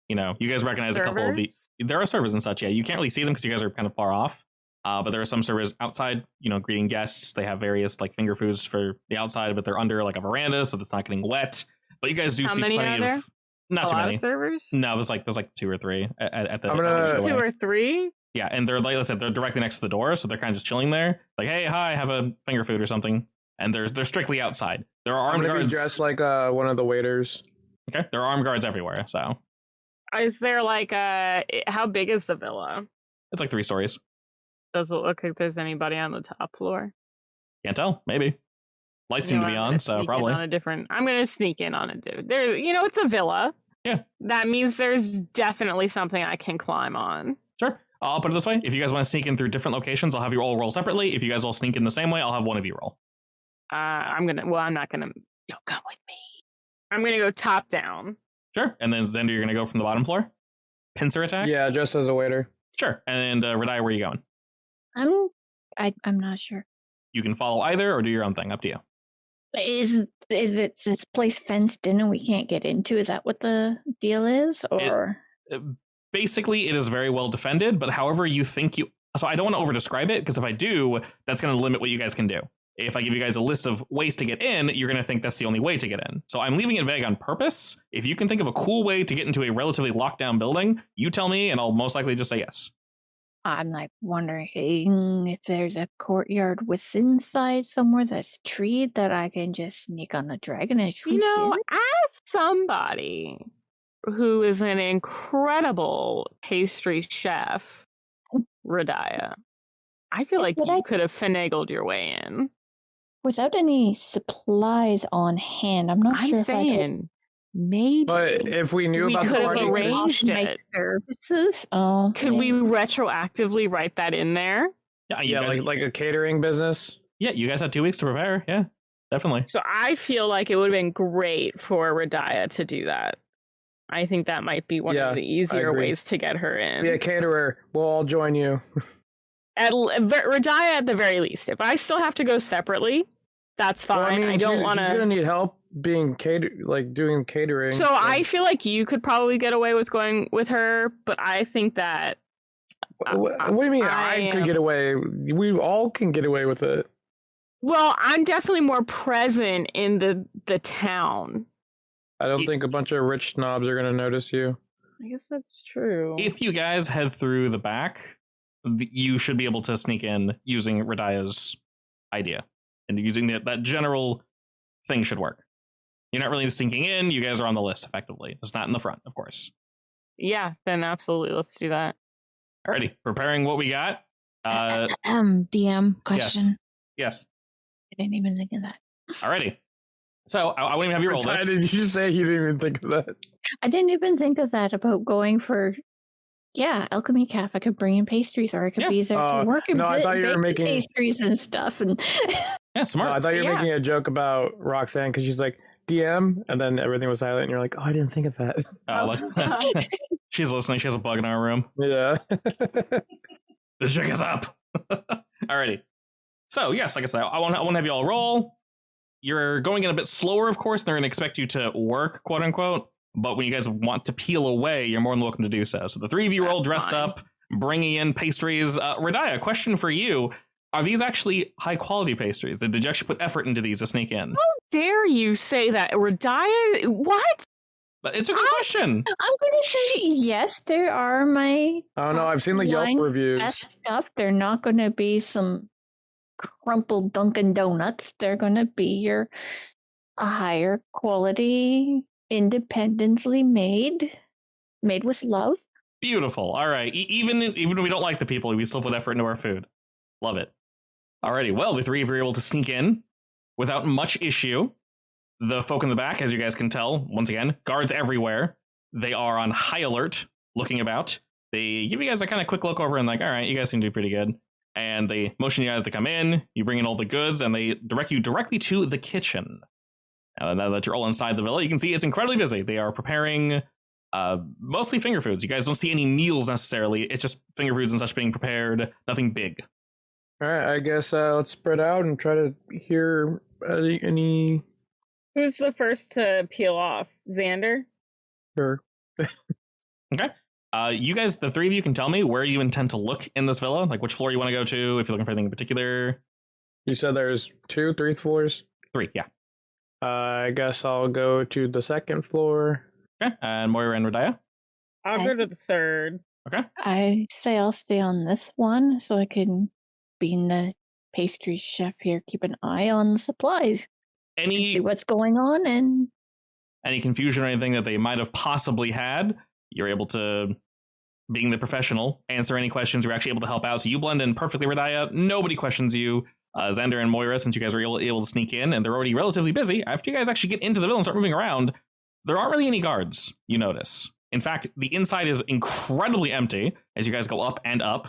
you guys recognize servers? A couple of the. There are servers and such. Yeah, you can't really see them because you guys are kind of far off. But there are some servers outside, greeting guests. They have various like finger foods for the outside, but they're under like a veranda, so it's not getting wet. But you guys do see plenty of. Not too many servers. No, there's like 2 or 3 at the. 2 or 3. Yeah, and they're like I said, they're directly next to the door, so they're kind of just chilling there. Like, hey, hi, have a finger food or something. And they're strictly outside. There are armed guards. Be dressed like one of the waiters. Okay, there are armed guards everywhere. So, is there like how big is the villa? It's like 3 stories. Does it look like there's anybody on the top floor? Can't tell. Maybe. Lights seem to be on, so probably. I'm going to sneak in on a different. There, it's a villa. Yeah. That means there's definitely something I can climb on. Sure. I'll put it this way. If you guys want to sneak in through different locations, I'll have you all roll separately. If you guys all sneak in the same way, I'll have one of you roll. I'm not gonna. You'll come with me. I'm gonna go top down. Sure. And then Zender, you're gonna go from the bottom floor. Pincer attack. Yeah, just as a waiter. Sure. And Radai, where are you going? I'm not sure. You can follow either or do your own thing. Up to you. Is it this place fenced in and we can't get into? Is that what the deal is, or? Basically, it is very well defended, but however you think you. So I don't want to over describe it, because if I do, that's going to limit what you guys can do. If I give you guys a list of ways to get in, you're going to think that's the only way to get in. So I'm leaving it vague on purpose. If you can think of a cool way to get into a relatively locked down building, you tell me, and I'll most likely just say yes. I'm like wondering if there's a courtyard with inside somewhere that's treed that I can just sneak on the dragon and You know, in. as somebody who is an incredible pastry chef, Radiah, I feel Yes, like but you I- could have finagled your way in. Without any supplies on hand, I'm not I'm sure if I could. saying maybe. But if we knew We about the could have party, arranged my it. services. Oh, Could we retroactively write that in there? Yeah, you yeah, guys, like a catering business. yeah, you guys had 2 weeks to prepare. Yeah, definitely. So I feel like it would have been great for Radiah to do that. I think that might be one Yeah, of the I easier agree. ways to get her in. Be a caterer. We'll all join you. Radiah at the very least. If I still have to go separately, that's fine. Well, I mean, I don't want She's gonna to. need help doing doing catering. So I feel like you could probably get away with going with her, but I think that. What do you mean? I could get away. We all can get away with it. Well, I'm definitely more present in the town. I don't think a bunch of rich snobs are gonna notice you. I guess that's true. If you guys head through the back, you should be able to sneak in using Radiah's idea. And using that general thing should work. You're not really sneaking in, you guys are on the list effectively. It's not in the front, of course. Yeah, then absolutely, let's do that. Alrighty, preparing what we got. DM question. Yes. I didn't even think of that. Alrighty. So I wouldn't even have you roll this. Did you say you didn't even think of that? I didn't even think of that about going for, alchemy calf. I could bring in pastries, or I could be there to work and I thought you were bake making pastries and stuff. And Yeah, smart. No, I thought you were making a joke about Roxanne because she's like DM, and then everything was silent, and you're like, oh, I didn't think of that. She's listening. She has a bug in our room. Yeah. The jig is up. Alrighty. So yes, like I said, I want to have you all roll. You're going in a bit slower, of course. They're going to expect you to work, quote unquote. But when you guys want to peel away, you're more than welcome to do so. So the 3 of you roll dressed up, bringing in pastries. Radiah, question for you. Are these actually high quality pastries? Did you actually put effort into these to sneak in? How dare you say that, Radiah? What? But it's a good question. I'm going to say yes. There are my. I don't know. I've seen the Yelp reviews. Best stuff. They're not going to be some crumpled Dunkin' Donuts. They're going to be a higher quality, independently made with love. Beautiful. All right. Even if we don't like the people, we still put effort into our food. Love it. Alrighty. Well, the 3 of you are able to sneak in without much issue. The folk in the back, as you guys can tell, once again, guards everywhere. They are on high alert, looking about. They give you guys a kind of quick look over and like, all right, you guys seem to do pretty good. And they motion you guys to come in. You bring in all the goods, and they direct you directly to the kitchen. Now that you're all inside the villa, you can see it's incredibly busy. They are preparing mostly finger foods. You guys don't see any meals necessarily. It's just finger foods and such being prepared. Nothing big. All right, I guess let's spread out and try to hear any. Who's the first to peel off? Xander? Sure. Okay. You guys, the 3 of you, can tell me where you intend to look in this villa, like which floor you want to go to, if you're looking for anything in particular. You said there's 2, 3 floors? 3, yeah. I guess I'll go to the 2nd floor. Okay. And Moira and Radiah? I'll go to the 3rd. Okay. I say I'll stay on this one so I can, being the pastry chef here, keep an eye on the supplies. See what's going on, and any confusion or anything that they might have possibly had, you're able to, being the professional, answer any questions. You're actually able to help out. So you blend in perfectly, Radiah. Nobody questions you. Xander and Moira, since you guys are able to sneak in, and they're already relatively busy, after you guys actually get into the villa and start moving around, there aren't really any guards, you notice. In fact, the inside is incredibly empty as you guys go up and up.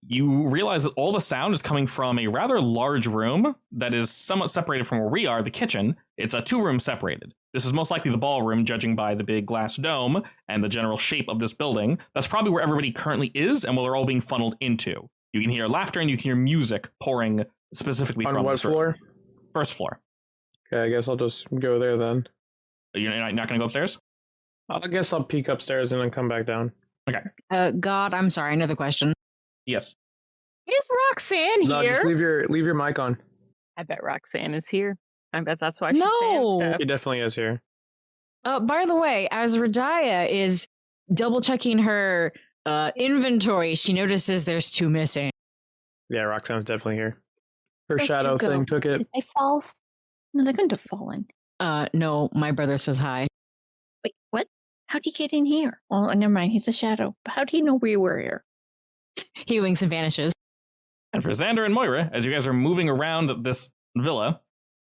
You realize that all the sound is coming from a rather large room that is somewhat separated from where we are, the kitchen. It's a 2 rooms separated. This is most likely the ballroom, judging by the big glass dome and the general shape of this building. That's probably where everybody currently is and where they're all being funneled into. You can hear laughter and you can hear music pouring specifically from this room. On what floor? First floor. Okay, I guess I'll just go there then. You're not going to go upstairs? I guess I'll peek upstairs and then come back down. Okay. God, I'm sorry. Another question. Yes. Is Roxanne here? No, just leave your mic on. I bet Roxanne is here. I bet that's why she's No. saying stuff. He definitely is here. By the way, as Radiah is double checking her Inventory. She notices there's 2 missing. Yeah, Roxanne's definitely here. Her Where'd shadow you go? thing took it. Did they fall? No, they couldn't have fallen. No, my brother says hi. Wait, what? How'd he get in here? Oh, never mind. He's a shadow. But how do you know we were here? He winks and vanishes. And for Xander and Moira, as you guys are moving around this villa,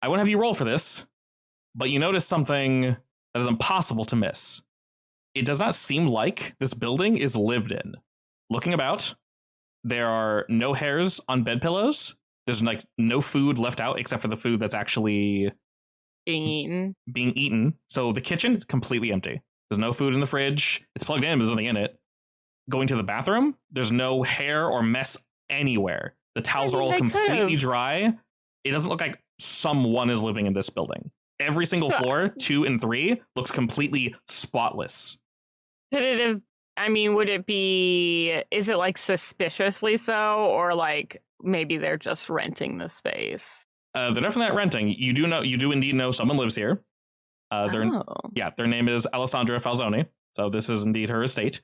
I won't have you roll for this, but you notice something that is impossible to miss. It does not seem like this building is lived in. Looking about, there are no hairs on bed pillows. There's like no food left out except for the food that's actually being eaten. So the kitchen is completely empty. There's no food in the fridge. It's plugged in, but there's nothing in it. Going to the bathroom, there's no hair or mess anywhere. The towels are all completely dry. It doesn't look like someone is living in this building. Every single floor, 2 and 3, looks completely spotless. Could it have, I mean, would it be, is it like suspiciously so, or like maybe they're just renting the space? They're definitely not renting. You do indeed know someone lives here. Their name is Alessandra Falzoni. So this is indeed her estate.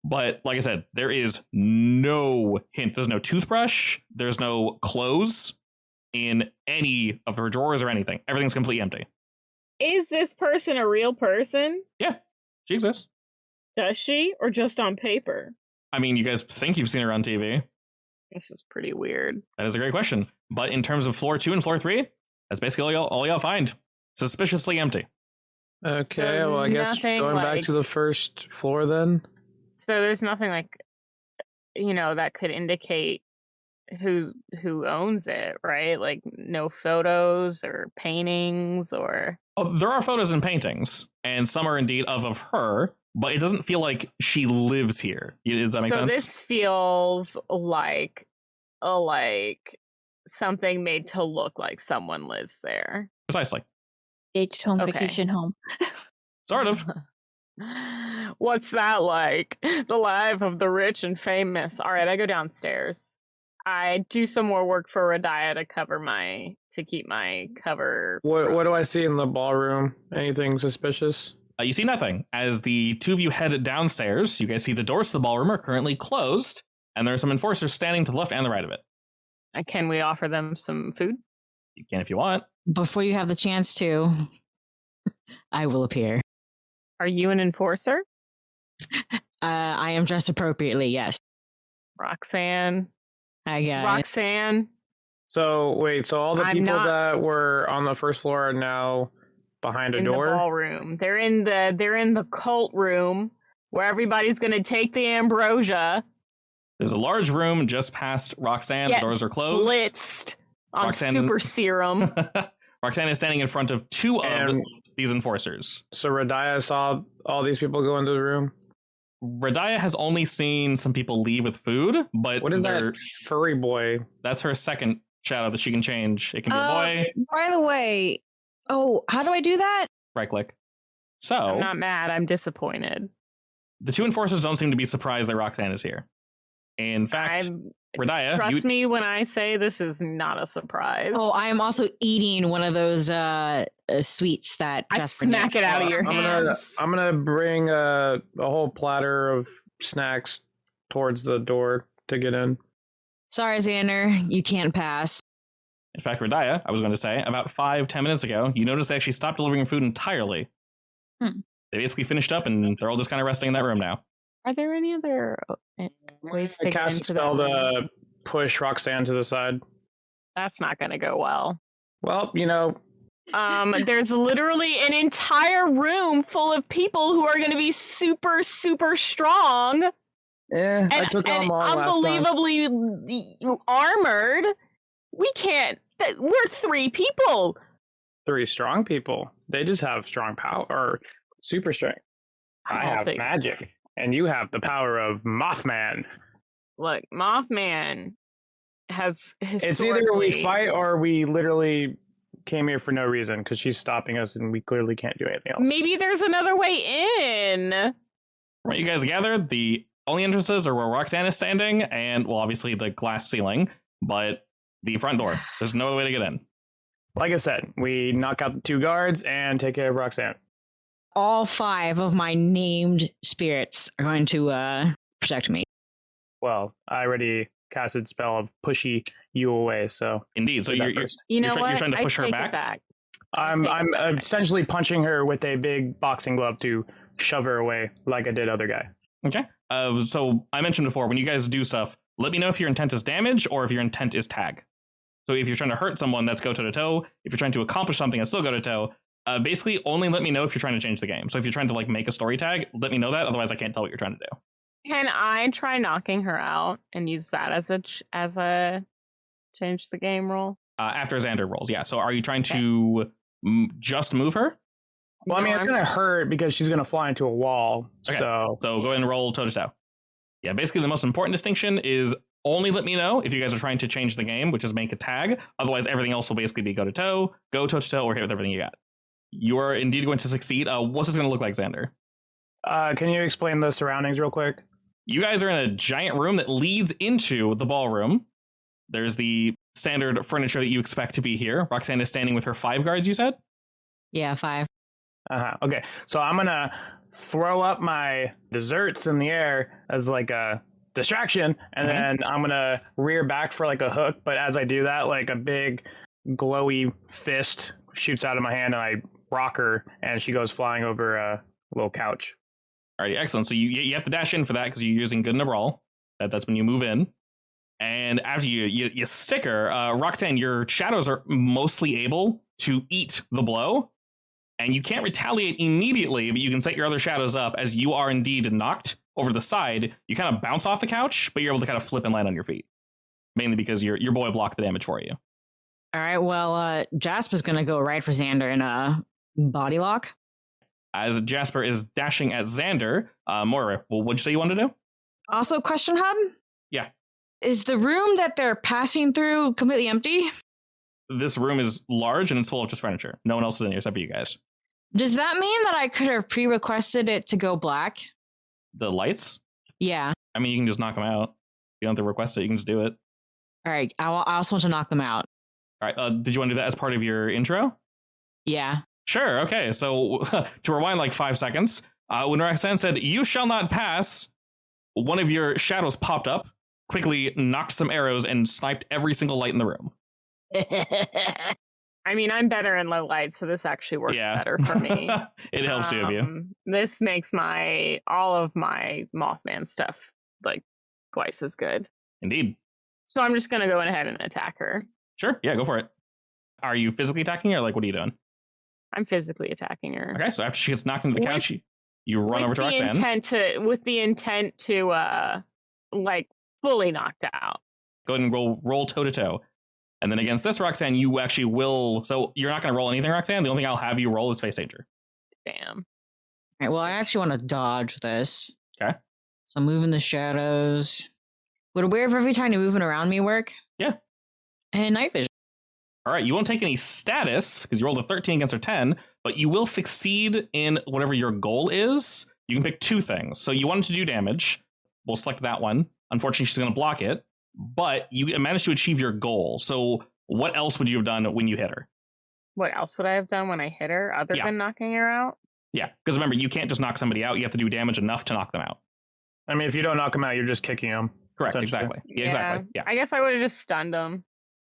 But like I said, there is no hint. There's no toothbrush. There's no clothes in any of her drawers or anything. Everything's completely empty. Is this person a real person? Yeah, she exists. Does she? Or just on paper? I mean, you guys think you've seen her on TV. This is pretty weird. That is a great question. But in terms of floor 2 and floor 3, that's basically all y'all find. Suspiciously empty. Okay, So well, I guess going back to the first floor then. So there's nothing like, that could indicate who owns it, right? Like no photos or paintings or... Oh, there are photos and paintings, and some are indeed of her, but it doesn't feel like she lives here. Does that make sense? So this feels like something made to look like someone lives there. Precisely. Aged home, vacation home. Sort of. What's that like? The life of the rich and famous. All right, I go downstairs. I do some more work for Radiah to keep my cover. What do I see in the ballroom? Anything suspicious? You see nothing. As the two of you head downstairs, you guys see the doors to the ballroom are currently closed, and there are some enforcers standing to the left and the right of it. Can we offer them some food? You can if you want. Before you have the chance to, I will appear. Are you an enforcer? I am dressed appropriately, yes. Roxanne. Hi, guys. Roxanne. So, wait, so all the people that were on the first floor are now behind a door? In the ballroom. They're in the cult room where everybody's going to take the ambrosia. There's a large room just past Roxanne. The doors are closed. Blitzed on super serum. Roxanne is standing in front of two of these enforcers. So Radiah saw all these people go into the room? Radiah has only seen some people leave with food, but what is that furry boy? That's her second shadow that she can change. It can be a boy. By the way, how do I do that? Right click. So I'm not mad. I'm disappointed. The two enforcers don't seem to be surprised that Roxanne is here. In fact, Radiah, trust me when I say this is not a surprise. Oh, I am also eating one of those sweets that I smack it out of your hands. I'm gonna bring a whole platter of snacks towards the door to get in. Sorry, Xander, you can't pass. In fact, Radiah, I was going to say, about 5-10 minutes ago, you noticed they actually stopped delivering food entirely. They basically finished up, and they're all just kind of resting in that room now. Are there any other ways to get into a spell to push Roxanne to the side? That's not going to go well. Well, there's literally an entire room full of people who are going to be super, super strong. I took on long unbelievably armored. We can't. We're 3 people. 3 strong people. They just have strong power or super strength. I have magic. And you have the power of Mothman. Look, Mothman has historically... It's either we fight or we literally came here for no reason because she's stopping us and we clearly can't do anything else. Maybe there's another way in. Right, you guys gathered. The only entrances are where Roxanne is standing and, well, obviously the glass ceiling, but the front door. There's no other way to get in. Like I said, we knock out the 2 guards and take care of Roxanne. All 5 of my named spirits are going to protect me. Well, I already casted spell of pushy you away, so Indeed. So do that you're first. You know you're what? trying to I push her take back? it back. I'm take it back. essentially punching her with a big boxing glove to shove her away, like I did other guy. Okay. So I mentioned before, when you guys do stuff, let me know if your intent is damage or if your intent is tag. So if you're trying to hurt someone, that's go toe to toe. If you're trying to accomplish something, that's still go to toe. Basically, only let me know if you're trying to change the game. So if you're trying to like make a story tag, let me know that. Otherwise, I can't tell what you're trying to do. Can I try knocking her out and use that as a change the game roll? After Xander rolls, yeah. So are you trying to just move her? Well, I mean, it's going to hurt because she's going to fly into a wall. Okay. So go ahead and roll toe to toe. Yeah, basically the most important distinction is only let me know if you guys are trying to change the game, which is make a tag. Otherwise, everything else will basically be go to toe to toe, or hit with everything you got. You are indeed going to succeed. What's this going to look like, Xander? Can you explain the surroundings real quick? You guys are in a giant room that leads into the ballroom. There's the standard furniture that you expect to be here. Roxanne is standing with her 5 guards, you said? Yeah, 5. Okay, so I'm going to throw up my desserts in the air as like a distraction, and then I'm going to rear back for like a hook. But as I do that, like a big glowy fist shoots out of my hand and I rock her and she goes flying over a little couch. Alrighty, excellent. So you have to dash in for that because you're using good in a brawl. That's when you move in. And after you stick her, Roxanne, your shadows are mostly able to eat the blow. And you can't retaliate immediately, but you can set your other shadows up as you are indeed knocked over the side. You kind of bounce off the couch, but you're able to kind of flip and land on your feet. Mainly because your boy blocked the damage for you. All right, well, Jasper's going to go right for Xander in a body lock. As Jasper is dashing at Xander, Moira, what'd you say you wanted to do? Also, question, Hub? Yeah. Is the room that they're passing through completely empty? This room is large and it's full of just furniture. No one else is in here except for you guys. Does that mean that I could have pre-requested it to go black? The lights? Yeah. I mean, you can just knock them out. You don't have to request it. You can just do it. All right. I also want to knock them out. All right. Did you want to do that as part of your intro? Yeah. Sure. Okay. So to rewind like 5 seconds, when Roxanne said, "You shall not pass," one of your shadows popped up, quickly knocked some arrows, and sniped every single light in the room. I mean, I'm better in low light, so this actually works better for me. It helps two of you. This makes all of my Mothman stuff like twice as good. Indeed. So I'm just gonna go ahead and attack her. Sure. Yeah, go for it. Are you physically attacking her, or like what are you doing? I'm physically attacking her. Okay, so after she gets knocked into the couch, you run over to Roxanne. With the intent to like fully knocked out. Go ahead and roll toe to toe. And then against this, Roxanne, you actually will. So you're not going to roll anything, Roxanne. The only thing I'll have you roll is face danger. Damn. All right. Well, I actually want to dodge this. Okay. So I'm moving the shadows. Would aware of every tiny movement around me work? Yeah. And night vision. All right. You won't take any status because you rolled a 13 against her 10, but you will succeed in whatever your goal is. You can pick 2 things. So you wanted to do damage. We'll select that one. Unfortunately, she's going to block it. But you managed to achieve your goal. So what else would you have done when you hit her? What else would I have done when I hit her other than knocking her out? Yeah, because remember, you can't just knock somebody out. You have to do damage enough to knock them out. I mean, if you don't knock them out, you're just kicking them. Correct, exactly. Yeah, exactly. Yeah. I guess I would have just stunned them.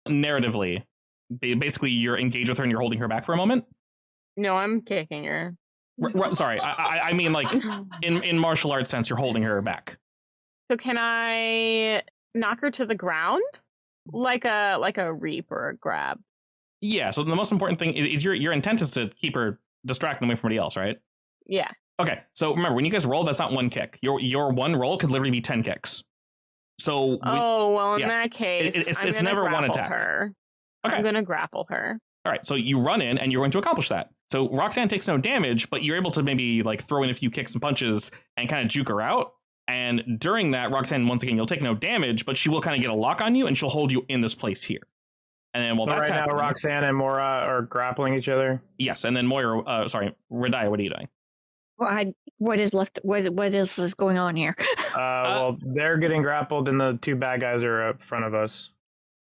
Narratively, basically, you're engaged with her and you're holding her back for a moment. No, I'm kicking her. Sorry, I mean like in martial arts sense, you're holding her back. So can I knock her to the ground like a reap or a grab? Yeah, so the most important thing is your intent is to keep her distracted away from somebody else, right? Yeah. Okay, so remember, when you guys roll, that's not one kick. Your one roll could literally be 10 kicks. So in that case, it's never one attack. Her. Okay. I'm gonna grapple her. All right, so you run in and you're going to accomplish that. So Roxanne takes no damage, but you're able to maybe like throw in a few kicks and punches and kind of juke her out. And during that, Roxanne, once again, you'll take no damage, but she will kind of get a lock on you and she'll hold you in this place here. And then while that's happening, now Roxanne and Moira are grappling each other. Yes, and then Moira, Radia, what are you doing? What is left? What is going on here? Well, they're getting grappled, and the 2 bad guys are up front of us.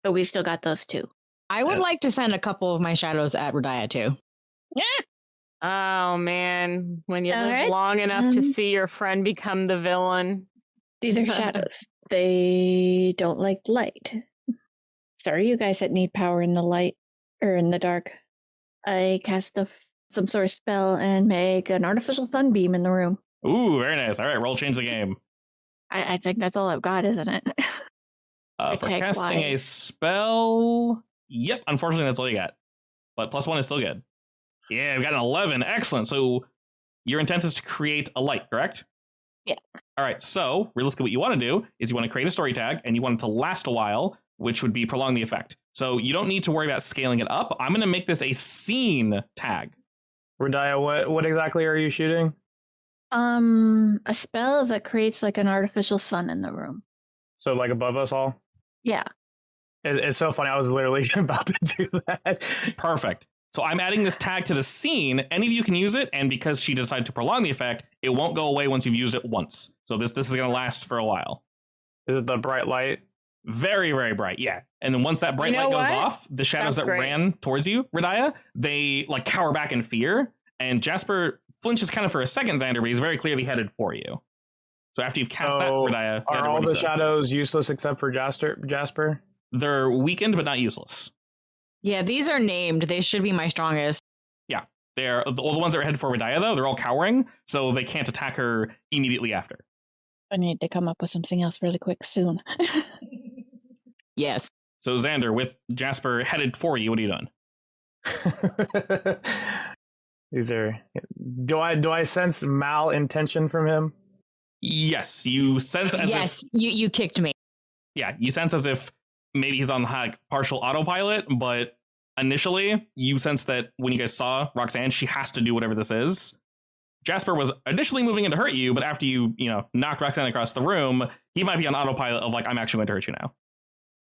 So we still got those 2. I would like to send a couple of my shadows at Radia too. Yeah. Oh man, when you live long enough to see your friend become the villain. These are shadows. They don't like light. Sorry, you guys that need power in the light or in the dark. I cast some sort of spell and make an artificial sunbeam in the room. Ooh, very nice. All right, roll change the game. I think that's all I've got, isn't it? For casting a spell, yep, unfortunately that's all you got. But +1 is still good. Yeah, we got an 11. Excellent. So your intent is to create a light, correct? Yeah. All right, so realistically what you want to do is you want to create a story tag and you want it to last a while, which would be prolong the effect. So you don't need to worry about scaling it up. I'm going to make this a scene tag. Radia, what exactly are you shooting? A spell that creates like an artificial sun in the room. So like above us all? Yeah. It's so funny. I was literally about to do that. Perfect. So I'm adding this tag to the scene. Any of you can use it, and because she decided to prolong the effect, it won't go away once you've used it once. So this is going to last for a while. Is it the bright light? Very, very bright, yeah. And then once that bright light goes off, the shadows that ran towards you, Radia, they like cower back in fear. And Jasper flinches kind of for a second, Xander, but he's very clearly headed for you. So after you've cast that, Radia, are all the shadows useless except for Jasper? They're weakened, but not useless. Yeah, these are named. They should be my strongest. Yeah, they're all the ones that are headed for Radia, though. They're all cowering, so they can't attack her immediately after. I need to come up with something else really quick soon. Yes. So Xander, with Jasper headed for you, what are you doing? These are. Do I sense malintention from him? Yes, you sense as yes, if you kicked me. Yeah, you sense as if maybe he's on like partial autopilot, but initially you sense that when you guys saw Roxanne, she has to do whatever this is. Jasper was initially moving in to hurt you, but after you knocked Roxanne across the room, he might be on autopilot of like, I'm actually going to hurt you now.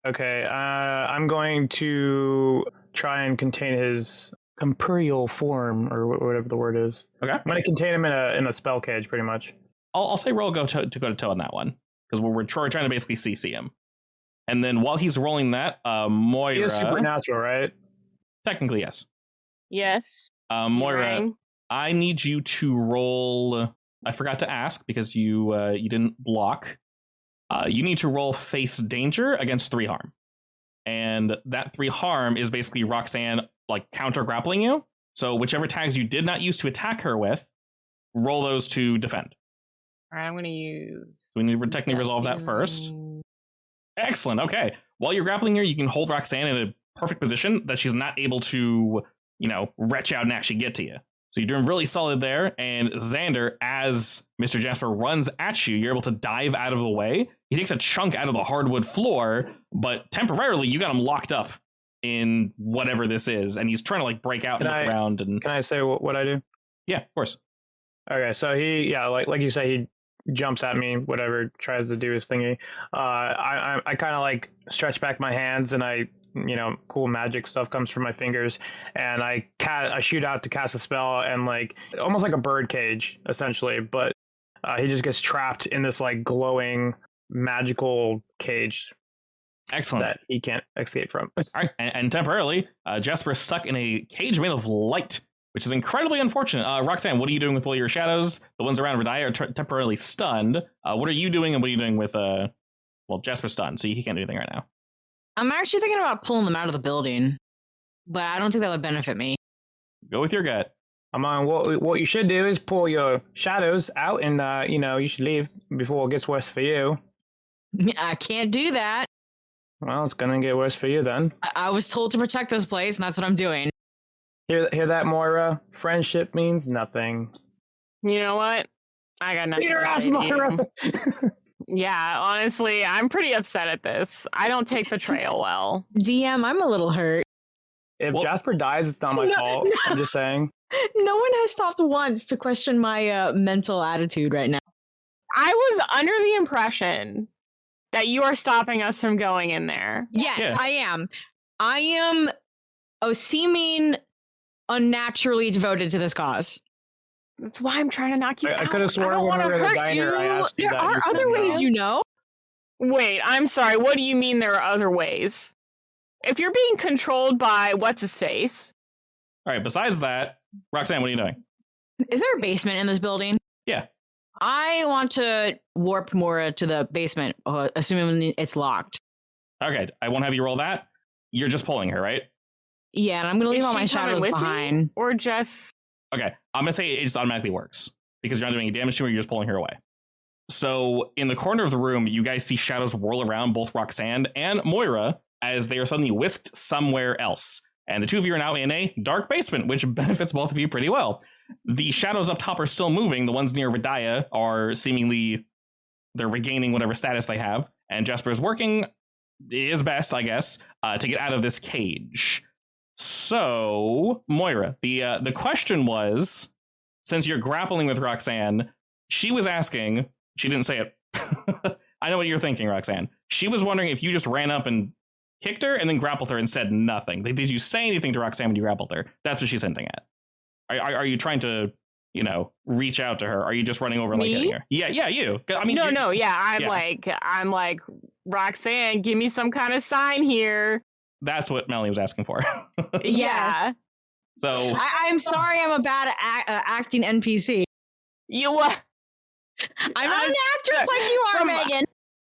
Okay, I'm going to try and contain his imperial form, or whatever the word is. Okay, I'm going to contain him in a spell cage, pretty much. I'll say roll go to toe on that one, because we're trying to basically CC him. And then while he's rolling that, Moira... He is supernatural, right? Technically, yes. Yes. Moira, I need you to roll... I forgot to ask, because you didn't block. You need to roll face danger against 3 harm. And that 3 harm is basically Roxanne like counter grappling you. So whichever tags you did not use to attack her with, roll those to defend. All right, I'm going to use... So we need to technically resolve that first. Excellent. Okay. While you're grappling her, you can hold Roxanne in a perfect position that she's not able to, retch out and actually get to you. So you're doing really solid there. And Xander, as Mr. Jasper runs at you, you're able to dive out of the way. He takes a chunk out of the hardwood floor, but temporarily you got him locked up in whatever this is. And he's trying to like break out and look around. And can I say what I do? Yeah, of course. Okay. So he, like you say, he jumps at me, whatever, tries to do his thingy. I kind of like stretch back my hands, and I, cool magic stuff comes from my fingers, and I shoot out to cast a spell, and like almost like a bird cage essentially, but he just gets trapped in this like glowing magical cage. Excellent. That he can't escape from. All right, and temporarily, Jasper is stuck in a cage made of light, which is incredibly unfortunate. Roxanne, what are you doing with all your shadows? The ones around Radia are temporarily stunned. What are you doing, and what are you doing with, Jasper's stunned, so he can't do anything right now. I'm actually thinking about pulling them out of the building, but I don't think that would benefit me. Go with your gut. What you should do is pull your shadows out, and, you should leave before it gets worse for you. I can't do that. Well, it's going to get worse for you then. I was told to protect this place, and that's what I'm doing. Hear that, Moira? Friendship means nothing. You know what? I got nothing. Peter ass, Moira! Yeah, honestly, I'm pretty upset at this. I don't take betrayal well. DM, I'm a little hurt. If Jasper dies, it's not my fault. No. I'm just saying. No one has stopped once to question my mental attitude right now. I was under the impression that you are stopping us from going in there. Yes, yeah. I am seeming unnaturally devoted to this cause. That's why I'm trying to knock you out. I could have sworn when we were in the diner, I asked you that. There are other ways, Wait, I'm sorry. What do you mean there are other ways? If you're being controlled by what's-his-face... All right, besides that, Roxanne, what are you doing? Is there a basement in this building? Yeah. I want to warp Mora to the basement, assuming it's locked. Okay, I won't have you roll that. You're just pulling her, right? Yeah, and I'm going to leave all my Is she coming shadows with me, behind. or just Okay, I'm gonna say it just automatically works because you're not doing any damage to her. You're just pulling her away. So in the corner of the room, you guys see shadows whirl around both Roxanne and Moira as they are suddenly whisked somewhere else. And the two of you are now in a dark basement, which benefits both of you pretty well. The shadows up top are still moving. The ones near Vidaya are seemingly, they're regaining whatever status they have. And Jasper is working his best, I guess, to get out of this cage. So, Moira, the question was, since you're grappling with Roxanne, she was asking, she didn't say it. I know what you're thinking, Roxanne. She was wondering if you just ran up and kicked her and then grappled her and said nothing. Did you say anything to Roxanne when you grappled her? That's what she's hinting at. Are you trying to, reach out to her? Are you just running over and like hitting her? Yeah, you. I mean, no. Yeah, I'm like, Roxanne, give me some kind of sign here. That's what Melanie was asking for. Yeah. So I'm sorry, I'm a bad acting NPC. You what? I'm not an actress like you are, Megan.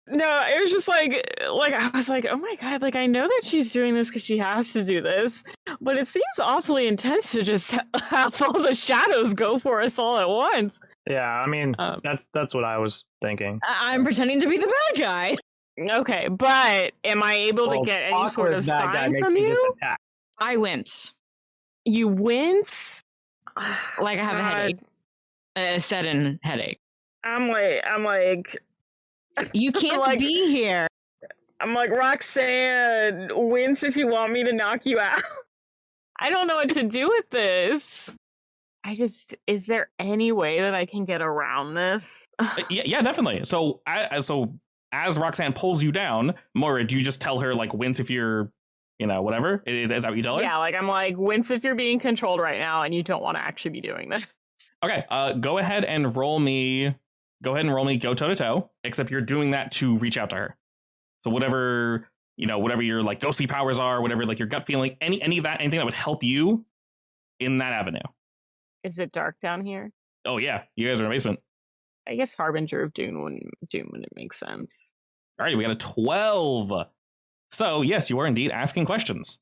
No, it was just like I was like, oh my god, like I know that she's doing this because she has to do this, but it seems awfully intense to just have all the shadows go for us all at once. Yeah, I mean, that's what I was thinking. I'm pretending to be the bad guy. Okay, but am I able to get any sort of bad guy sign makes from me you? just attack. I wince. You wince? Like I have a God. headache. A sudden headache. I'm like, You can't Like- be here. I'm like, Roxanne, wince if you want me to knock you out. I don't know what to do with this. Is there any way that I can get around this? yeah, definitely. So as Roxanne pulls you down, Moira, do you just tell her like wince if you're, whatever? Is that what you tell her? Yeah, like I'm like, wince if you're being controlled right now and you don't want to actually be doing this. Okay, go ahead and roll me go toe to toe, except you're doing that to reach out to her. So whatever your like ghostly powers are, whatever like your gut feeling, anything that would help you in that avenue. Is it dark down here? Oh yeah, you guys are in a basement. I guess Harbinger of Doom wouldn't make sense. All right, we got a 12. So yes, you are indeed asking questions.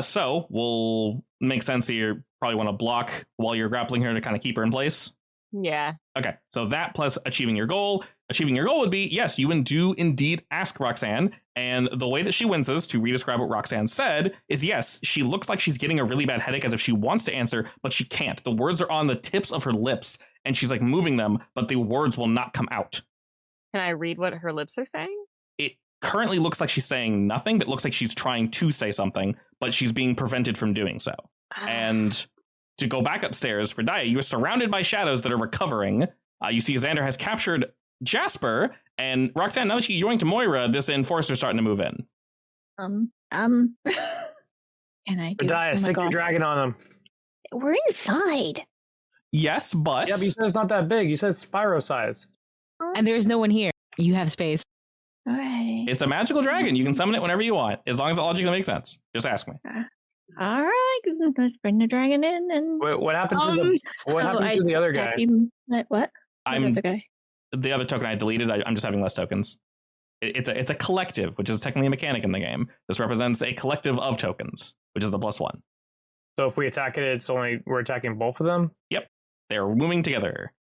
So we'll make sense that you probably want to block while you're grappling her to kind of keep her in place. Yeah. Okay, so that plus achieving your goal. Achieving your goal would be, yes, you do indeed ask Roxanne, and the way that she winces, to re-describe what Roxanne said, is yes, she looks like she's getting a really bad headache as if she wants to answer, but she can't. The words are on the tips of her lips, and she's like moving them, but the words will not come out. Can I read what her lips are saying? It currently looks like she's saying nothing, but it looks like she's trying to say something, but she's being prevented from doing so. And to go back upstairs for Daya, you are surrounded by shadows that are recovering. You see Xander has captured Jasper, and Roxanne, now that you're going to Moira, this enforcer's starting to move in. Can I do? Vidaya, stick your dragon on them. We're inside. Yes, but Yeah, but you said it's not that big. You said Spyro size. And there's no one here. You have space. All right. it's a magical dragon. You can summon it whenever you want, as long as it logically makes sense. Just ask me. All right. Let's bring the dragon in and. What happened to the other guy? What? I'm Other guy? the other token I deleted. I'm just having less tokens. It's a collective, which is technically a mechanic in the game. This represents a collective of tokens, which is the +1. So if we attack it, we're attacking both of them? Yep. They're moving together.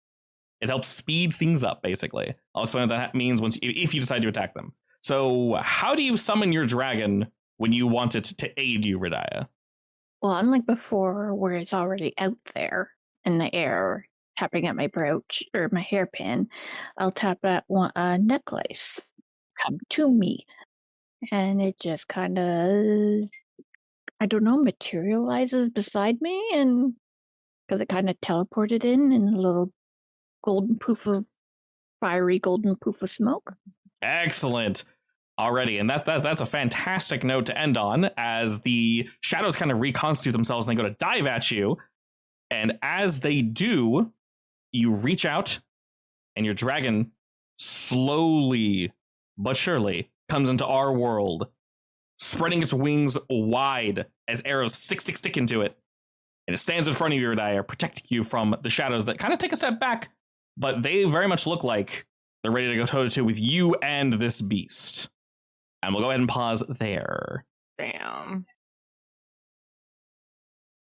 It helps speed things up, basically. I'll explain what that means if you decide to attack them. So how do you summon your dragon when you want it to aid you, Ridaya? Well, unlike before, where it's already out there in the air, tapping at my brooch or my hairpin, I'll tap at a necklace. Come to me. And it just kind of, I don't know, materializes beside me, and because it kind of teleported in a little fiery golden poof of smoke. Excellent. Already, and that's a fantastic note to end on, as the shadows kind of reconstitute themselves and they go to dive at you. And as they do, you reach out, and your dragon slowly but surely comes into our world, spreading its wings wide as arrows stick into it. And it stands in front of you, Ridaya, protecting you from the shadows that kind of take a step back but they very much look like they're ready to go toe-to-toe with you and this beast. And we'll go ahead and pause there. Damn.